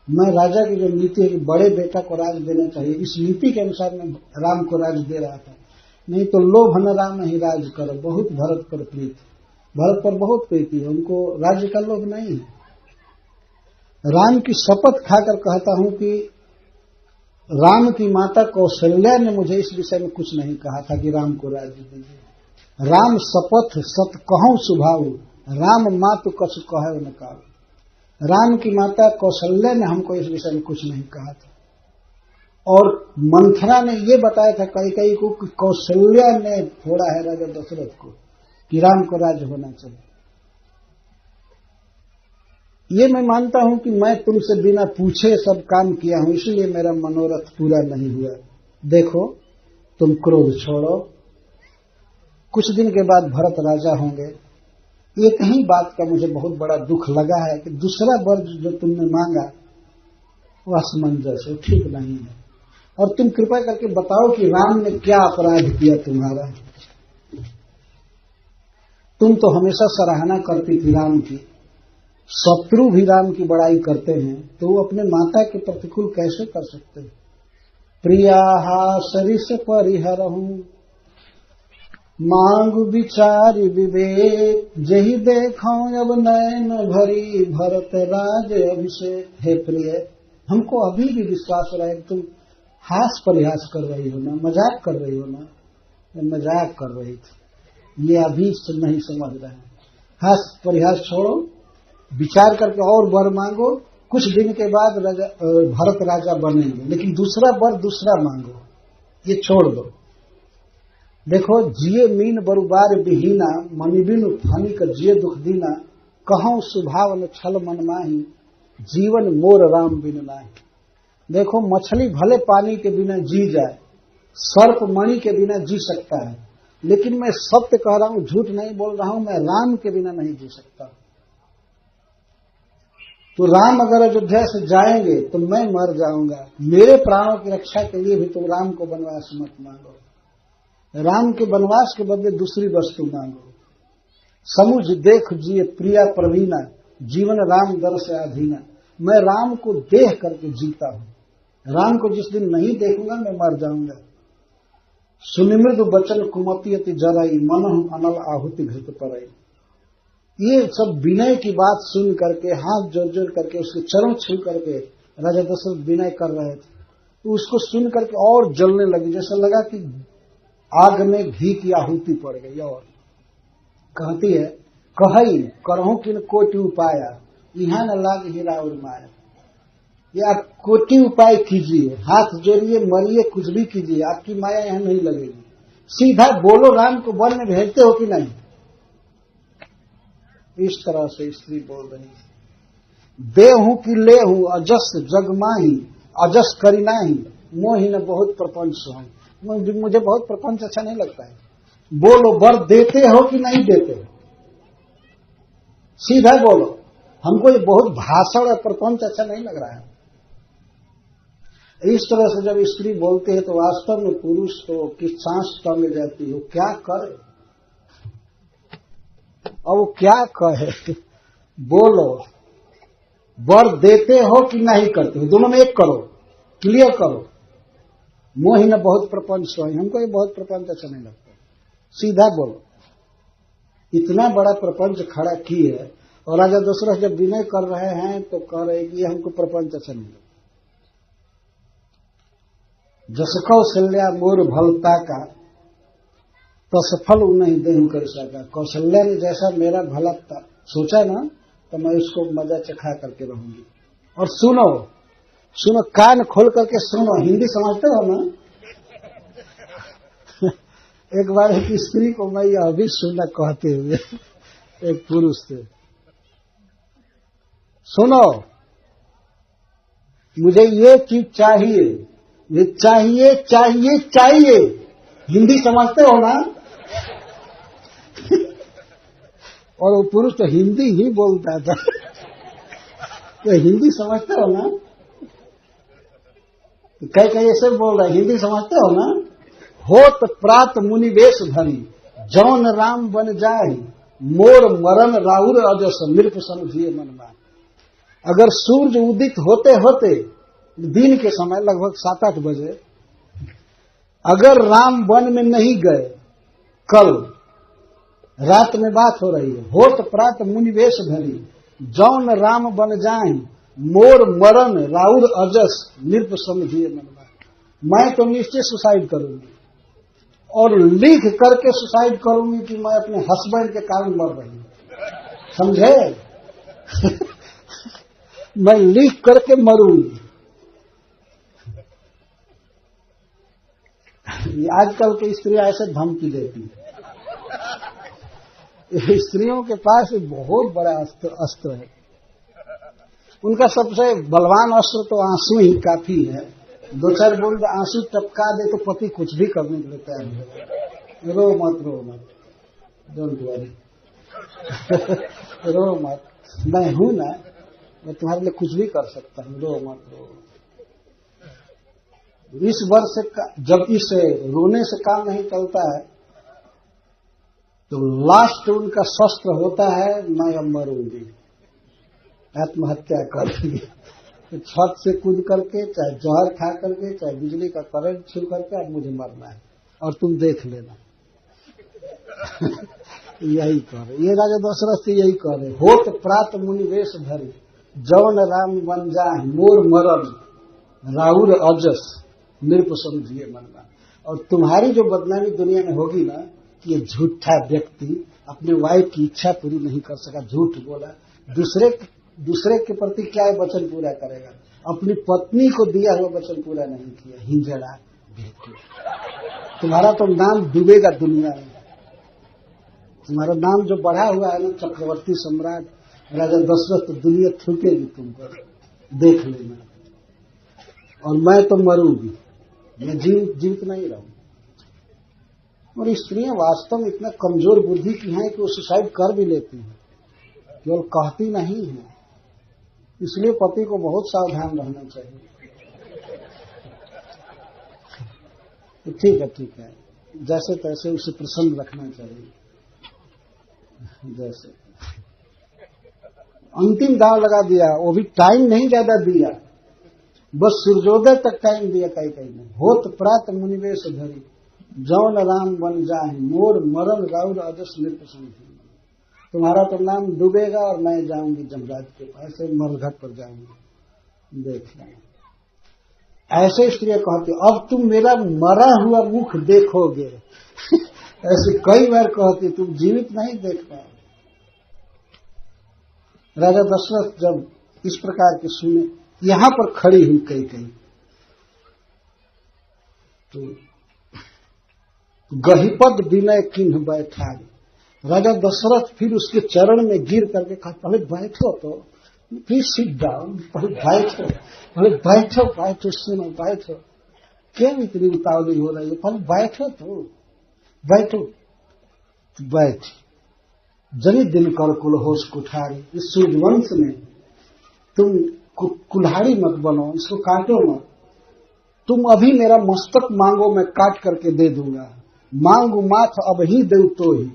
मैं राजा की जो नीति है कि बड़े बेटा को राज देना चाहिए, इस नीति के अनुसार मैं राम को राज दे रहा था। नहीं तो लोभ न राम ही राज करो, बहुत भरत पर प्रीत। भरत पर बहुत प्रीति है, उनको राज्य का लोभ नहीं है। राम की शपथ खाकर कहता हूं कि राम की माता कौशल्या ने मुझे इस विषय में कुछ नहीं कहा था कि राम को राज्य दीजिए। राम शपथ सत कहूं सुभाऊ, राम मातु कछु कहे न काऊ। राम की माता कौशल्या ने हमको इस विषय में कुछ नहीं कहा था। और मंथरा ने ये बताया था कैकेयी को कि कौशल्या ने फोड़ा है राजा दशरथ को कि राम को राज्य होना चाहिए। ये मैं मानता हूं कि मैं तुमसे बिना पूछे सब काम किया हूं, इसलिए मेरा मनोरथ पूरा नहीं हुआ। देखो तुम क्रोध छोड़ो, कुछ दिन के बाद भरत राजा होंगे। एक ही बात का मुझे बहुत बड़ा दुख लगा है कि दूसरा वर जो तुमने मांगा वह असमंजस है, ठीक नहीं है। और तुम कृपा करके बताओ कि राम ने क्या अपराध किया तुम्हारा। तुम तो हमेशा सराहना करती थी राम की, शत्रु भी राम की बड़ाई करते हैं, तो वो अपने माता के प्रतिकूल कैसे कर सकते हैं। प्रियाहा सरिस परिहरहूं मांग विचार विवेक, जही देखो अब नैन भरी भरत राज अभिषेक। हे प्रिय, हमको अभी भी विश्वास हो रहा है कि तुम हास परिहास कर रही हो ना, मजाक कर रही हो ना। मैं मजाक कर रही थी, ये अभी नहीं समझ रहे हैं। हास परिहास छोड़ो, विचार करके और वर मांगो। कुछ दिन के बाद भरत राजा बनेंगे, लेकिन दूसरा वर दूसरा मांगो, ये छोड़ दो। देखो जिये मीन बरुबार बिहीना, मणिबिन फनी का जिये दुख दीना, कहूं सुभाव न छल मन माही, जीवन मोर राम बिन नाही। देखो मछली भले पानी के बिना जी जाए, सर्प मणि के बिना जी सकता है, लेकिन मैं सत्य कह रहा हूं, झूठ नहीं बोल रहा हूं, मैं राम के बिना नहीं जी सकता। तो राम अगर अयोध्या से जाएंगे तो मैं मर जाऊंगा। मेरे प्राणों की रक्षा के लिए भी तुम राम को वनवास मत मांगो। राम के वनवास के बदले दूसरी वस्तु मांगो। समुझ देख जिए प्रिया प्रवीणा, जीवन राम दर से अधीना। मैं राम को देख करके जीता हूं, राम को जिस दिन नहीं देखूंगा मैं मर जाऊंगा। सुनिमृदु बचन कुमति अति जराई, मन अनल आहुति घृत परई। ये सब विनय की बात सुन करके, हाथ जोड़ जोड़ करके, उसके चरण छू करके राजा दशरथ विनय कर रहे थे, तो उसको सुन करके और जलने लगी, जैसा लगा कि आग में घी की आहुति पड़ गई। और कहती है कहई करहूं किन कोटि उपाया, यहाँ न लाग हीरा और माया। ये आप कोटि उपाय कीजिए, हाथ जोड़िए, मरिए, कुछ भी कीजिए, आपकी माया यहाँ नहीं लगेगी। सीधा बोलो, राम को वन में भेजते हो कि नहीं। इस तरह से स्त्री बोल रही है। देहूं कि लेहूं अजस जगमाही, अजस करिनाही, मोहि न बहुत प्रपंच सुहाई। मुझे बहुत प्रपंच अच्छा नहीं लगता है। बोलो वर देते हो कि नहीं देते हो, सीधा बोलो। हमको ये बहुत भाषण और प्रपंच अच्छा नहीं लग रहा है। इस तरह से जब स्त्री बोलती है तो वास्तव में पुरुष तो किस सांस टंग जाती है, क्या करे। और वो क्या कहे, बोलो वर देते हो कि नहीं करते हो, दोनों में एक करो, क्लियर करो। मोहि न बहुत प्रपंच सोई, हमको ये बहुत प्रपंच अच्छा नहीं लगता, सीधा बोलो। इतना बड़ा प्रपंच खड़ा की है, और राजा दशरथ जब विनय कर रहे हैं तो कह रहे कि हमको प्रपंच अच्छा नहीं लगता। जस कौशल्या मोर भलता का, तसफल नहीं देहूं कर सका। कौशल्या ने जैसा मेरा भला सोचा ना, तो मैं उसको मजा चखा करके रहूंगी। और सुनो सुनो, कान खोल करके सुनो, हिंदी समझते हो ना। एक बार एक स्त्री को मैं यह भी सुना कहते हुए एक पुरुष से, सुनो मुझे ये चीज चाहिए, ये चाहिए चाहिए चाहिए। हिंदी समझते हो ना। और वो पुरुष तो हिंदी ही बोलता था। तो हिंदी समझते हो ना। कई कई ऐसे बोल रहे, हिंदी समझते हो ना। होत प्रात मुनिवेश धरी, जौन राम बन जाए, मोर मरण राउर अजस, मृत समझिए मन मान। अगर सूरज उदित होते होते दिन के समय लगभग 7-8 बजे अगर राम वन में नहीं गए, कल रात में बात हो रही है, होत प्रात मुनिवेश धरी, जौन राम बन जाए मोर मरण राउर अजस नृप समझिए मनवा। मैं तो निश्चय सुसाइड करूंगी और लिख करके सुसाइड करूंगी कि मैं अपने हस्बैंड के कारण मर रही हूं, समझे? मैं लिख करके मरूंगी। आजकल की स्त्रियां ऐसे धमकी देती हैं। स्त्रियों के पास बहुत बड़ा अस्त्र है। उनका सबसे बलवान अस्त्र तो आंसू ही काफी है। 2-4 बूंद आंसू टपका दे तो पति कुछ भी करने के लिए तैयार है। रो मत, डोंट वरी, रो मत, मैं हूं ना, मैं तुम्हारे लिए कुछ भी कर सकता हूं, रो मत रो। इस वर्ष जब इस रोने से काम नहीं चलता है तो लास्ट उनका शस्त्र होता है मैं अब मरूंगी, आत्महत्या कर लेंगे। तो छत से कूद करके, चाहे जहर खा करके, चाहे बिजली का करंट छू करके, अब मुझे मरना है और तुम देख लेना। यही करे ये राजा दशरथ से, यही करे। होत प्रात मुनिवेश धरी, जौन राम बन जाए मोर मरण राउर अजस नृप समझिए मनवा। और तुम्हारी जो बदनामी दुनिया में होगी ना कि ये झूठा व्यक्ति अपने वाइफ की इच्छा पूरी नहीं कर सका, झूठ बोला, दूसरे के प्रति क्या वचन पूरा करेगा, अपनी पत्नी को दिया हुआ वचन पूरा नहीं किया, हिंजड़ा बिल्कुल। तुम्हारा तो नाम डूबेगा दुनिया में। तुम्हारा नाम जो बढ़ा हुआ है ना, चक्रवर्ती सम्राट राजा दशरथ, तो दुनिया थूकेगी तुमको, देख लेना। और मैं तो मरूंगी, मैं जीवित नहीं रहूंगी। और स्त्रियां वास्तव में इतना कमजोर बुद्धि की हैं कि वो सुसाइड कर भी लेती हैं, केवल कहती नहीं है। इसलिए पति को बहुत सावधान रहना चाहिए। तो ठीक है, जैसे तैसे उसे प्रसन्न रखना चाहिए। जैसे अंतिम दाव लगा दिया, वो भी टाइम नहीं ज्यादा दिया, बस सूर्योदय तक टाइम दिया। कहीं नहीं। होत प्रात मुनिवेश धरी, जौन राम बन जाए मोर मरण राउर अजस नृप समझिए। तुम्हारा तो नाम डूबेगा और मैं जाऊंगी जमराज के पास, मरघट पर जाऊंगी, देख लेना। ऐसे स्त्रियां कहती, अब तुम मेरा मरा हुआ मुख देखोगे। ऐसे कई बार कहती, तुम जीवित नहीं देख पाओ। राजा दशरथ जब इस प्रकार के सुने, यहां पर खड़ी हुई कई तो गहिपद विनय किन्ह बैठाई। राजा दशरथ फिर उसके चरण में गिर करके कहा, पहले बैठो, तो प्लीज सिट डाउन, पहले बैठो, सुनो, बैठो, क्यों इतनी उतावली हो रही है, पहले बैठो, तो बैठ। जनि दिन कर कुलहोश कुठारी, इस सूर्यवंश में तुम कुल्हाड़ी मत बनो, इसको काटो मत। तुम अभी मेरा मस्तक मांगो, मैं काट करके दे दूंगा। मांगू माथ अब ही दे तो ही,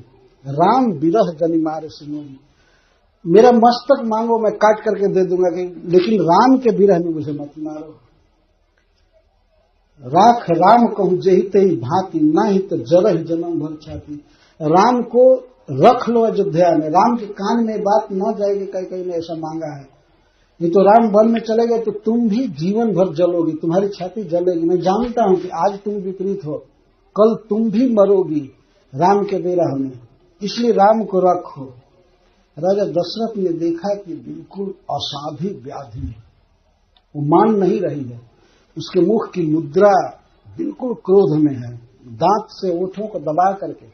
राम विरह जनि मारे सुनोगी। मेरा मस्तक मांगो, मैं काट करके दे दूंगा, लेकिन राम के विरह में मुझे मत मारो। राख राम कहूं जेहि तेहि भांति, नाही तो जरहि जन्म भर छाती। राम को रख लो अयोध्या में। राम के कान में बात न जाएगी, कहीं ने ऐसा मांगा है। नहीं तो राम वन में चले गए तो तुम भी जीवन भर जलोगी, तुम्हारी छाती जलेगी। मैं जानता हूं कि आज तुम विपरीत हो, कल तुम भी मरोगी राम के विरह में, इसलिए राम को रखो। राजा दशरथ ने देखा कि बिल्कुल असाध्य व्याधि है, वो मान नहीं रही है। उसके मुख की मुद्रा बिल्कुल क्रोध में है, दांत से ओठों को दबा करके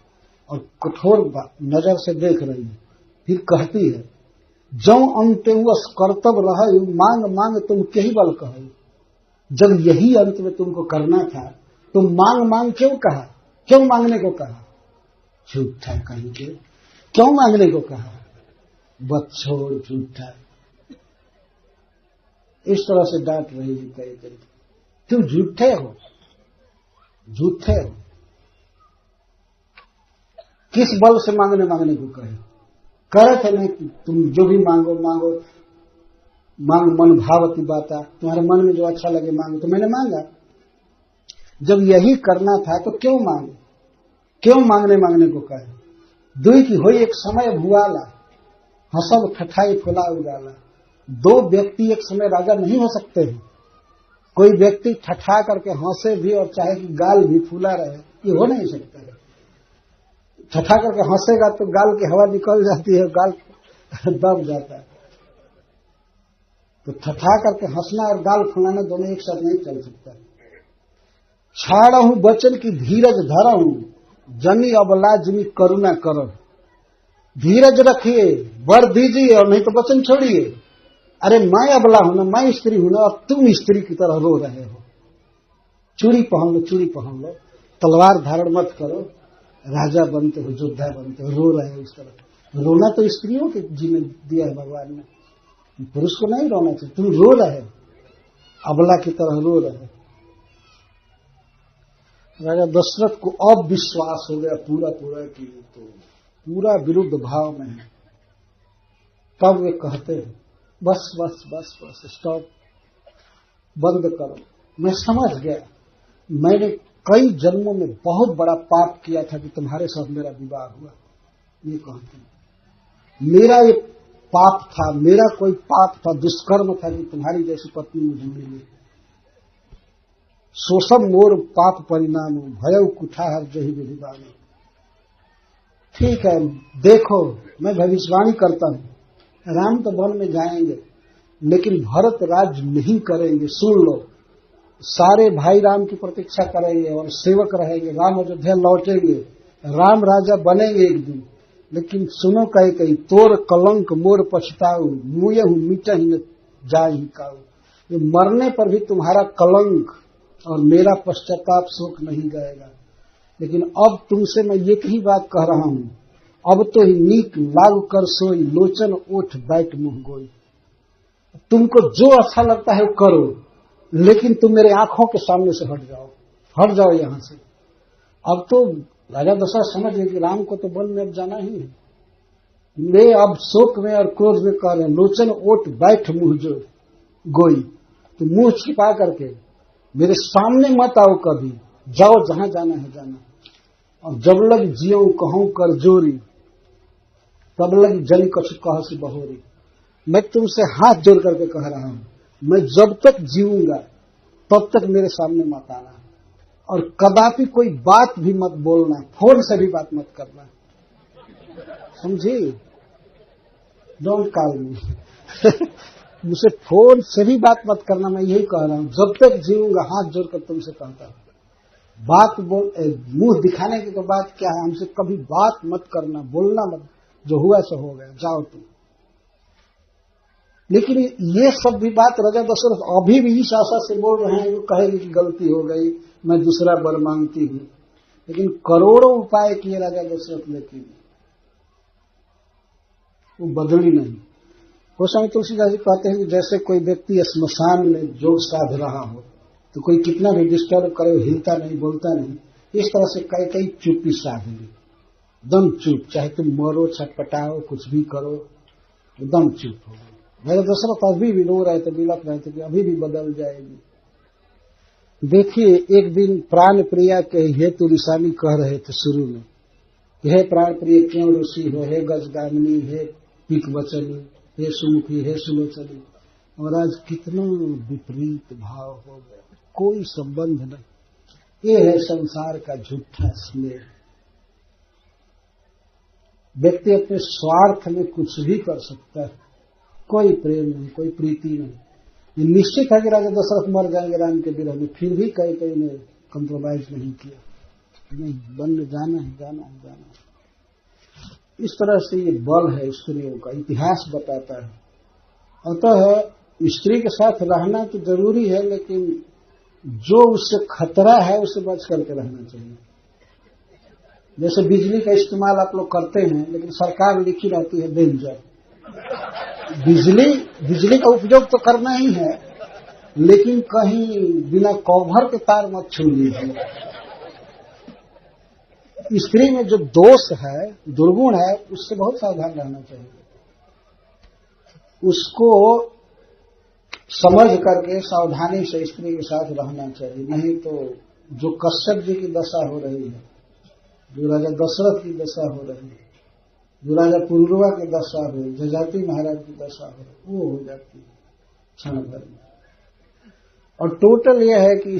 और कठोर नजर से देख रही है। फिर कहती है, जौ अंत्यवश कर्तव्य रह, मांग मांग तुम केहि बल कहो। जब यही अंत में तुमको करना था तो मांग मांग क्यों कहा, क्यों मांगने को कहा? झूठा कहीं के, क्यों मांगने को कहा? बच्चोड़ झूठा। इस तरह से डांट रही है कहीं। तुम झूठे हो। किस बल से मांगने को कहे? करे थे नहीं कि तुम जो भी मांगो। मांग मन भावती बाता, तुम्हारे मन में जो अच्छा लगे मांगो। तो मैंने मांगा। जब यही करना था तो क्यों मांगे, क्यों मांगने को कहे। दुई की होई एक समय भुआला, हसब ठठाई फुला उजाला। दो व्यक्ति एक समय राजा नहीं हो सकते हैं। कोई व्यक्ति ठठा करके हंसे भी और चाहे कि गाल भी फूला रहे, ये हो नहीं सकता है। ठठा करके हंसेगा तो गाल की हवा निकल जाती है, गाल दब जाता है। तो ठठा करके हंसना और गाल फुलाना दोनों एक साथ नहीं चल सकता। छाड़हूं वचन की धीरज धरहूं, जनी अबला जिमी करुणा करो। धीरज रखिए, वर दीजिए और नहीं तो वचन छोड़िए। अरे मैं अबला हूं ना, मैं स्त्री हूं ना, और तुम स्त्री की तरह रो रहे हो। चूड़ी पहन लो, चूड़ी पहन लो, तलवार धारण मत करो, राजा बनते हो, योद्धा बनते हो, रो रहे हो इस तरह। रोना तो स्त्रियों के जीवन दिया है भगवान ने, पुरुष को नहीं रोना चाहिए। तुम रो रहे हो, अबला की तरह रो रहे हो। राजा दशरथ को अब विश्वास हो गया पूरा कि तो पूरा विरुद्ध भाव में है। तब वे कहते हैं बस बस बस बस स्टॉप, बंद करो। मैं समझ गया, मैंने कई जन्मों में बहुत बड़ा पाप किया था कि तुम्हारे साथ मेरा विवाह हुआ। ये कहते हैं मेरा ये पाप था, मेरा कोई पाप था, दुष्कर्म था कि तुम्हारी जैसी पत्नी मुझे मिली। शोषम मोर पाप परिणाम भय कुठार जही विधिवाणी। ठीक है, देखो मैं भविष्यवाणी करता हूं, राम तो वन में जाएंगे लेकिन भरत राज्य नहीं करेंगे। सुन लो, सारे भाई राम की प्रतीक्षा करेंगे और सेवक रहेंगे, राम अयोध्या लौटेंगे, राम राजा बनेंगे एक दिन। लेकिन सुनो कही तोर कलंक मोर पछताऊ, मुयहु मिटा ही न जाहि काऊ। ये मरने पर भी तुम्हारा कलंक और मेरा पश्चाताप शोक नहीं गएगा। लेकिन अब तुमसे मैं ये ही बात कह रहा हूं, अब तो ही नीक लागू कर सोई, लोचन ओठ बैठ मुंह गोई। तुमको जो अच्छा लगता है वो करो, लेकिन तुम मेरे आंखों के सामने से हट जाओ यहां से। अब तो राजा दशरथ समझ गए कि राम को तो वन में अब जाना ही है। वे अब शोक में और क्रोध में कह रहे हैं लोचन ओठ बैठ मुंह जो गोई। तो मुंह छिपा करके मेरे सामने मत आओ कभी, जाओ जहां जाना है जाना। और जब लग जियो कहूं कर जोरी, तब लग जन कछु कह से बहोरी। मैं तुमसे हाथ जोड़ करके कह रहा हूं, मैं जब तक जीऊंगा तब तक मेरे सामने मत आना, और कदापि कोई बात भी मत बोलना, फोन से भी बात मत करना, समझी? डोंट कॉल मी। मुझसे फोन से भी बात मत करना, मैं यही कह रहा हूं। जब तक जीऊंगा हाथ जोड़कर तुमसे कहता हूं, बात बोल, मुंह दिखाने की तो बात क्या है, हमसे कभी बात मत करना, बोलना मत, जो हुआ सो हो गया, जाओ तुम। लेकिन ये सब भी बात राजा दशरथ अभी भी इस आशा से बोल रहे हैं, वो कहेगी कि गलती हो गई, मैं दूसरा वर मांगती हूं। लेकिन करोड़ों उपाय किए राजा दशरथ, लेकिन वो बदली नहीं। गोस्वामी तुलसीदास जी कहते हैं कि जैसे कोई व्यक्ति स्मशान में योग साध रहा हो, तो कोई कितना भी डिस्टर्ब करे हिलता नहीं, बोलता नहीं। इस तरह से कई चुप्पी साध ली, दम चुप, चाहे तुम मरो, छटपटाओ, कुछ भी करो, एकदम चुप हो गए। मेरे दशरथ अभी भी रो रहे थे, बिलख रहे थे कि अभी भी बदल जाएगी। देखिए, एक दिन प्राण प्रिया के हेतु ऋषानी कह रहे थे शुरू में, हे प्राण प्रिय क्यों ऋषि हो, हे गजगामिनी, हे पिक वचनी, हे सुमुखी, हे सुलोचनी। और आज कितना विपरीत भाव हो गया, कोई संबंध नहीं। ये है संसार का झूठा स्नेह। व्यक्ति अपने स्वार्थ में कुछ भी कर सकता है, कोई प्रेम नहीं, कोई प्रीति नहीं। ये निश्चित है कि राजा दशरथ मर जाएंगे राम के विरह में, फिर भी कई ने कंप्रोमाइज नहीं किया, नहीं वन में जाना है। इस तरह से ये बल है स्त्रियों का, इतिहास बताता है। अतः स्त्री के साथ रहना तो जरूरी है, लेकिन जो उससे खतरा है उससे बच करके रहना चाहिए। जैसे बिजली का इस्तेमाल आप लोग करते हैं, लेकिन सरकार लिखी रहती है डेंजर। बिजली का उपयोग तो करना ही है, लेकिन कहीं बिना कवर के तार मत छू लीजिए। स्त्री में जो दोष है, दुर्गुण है, उससे बहुत सावधान रहना चाहिए। उसको समझ करके सावधानी से स्त्री के साथ रहना चाहिए, नहीं तो जो कश्यप जी की दशा हो रही है, जो राजा दशरथ की दशा हो रही है, जो राजा पुरुरवा की दशा हो, जजाति महाराज की दशा हो, वो हो जाती है क्षण भर में। और टोटल यह है कि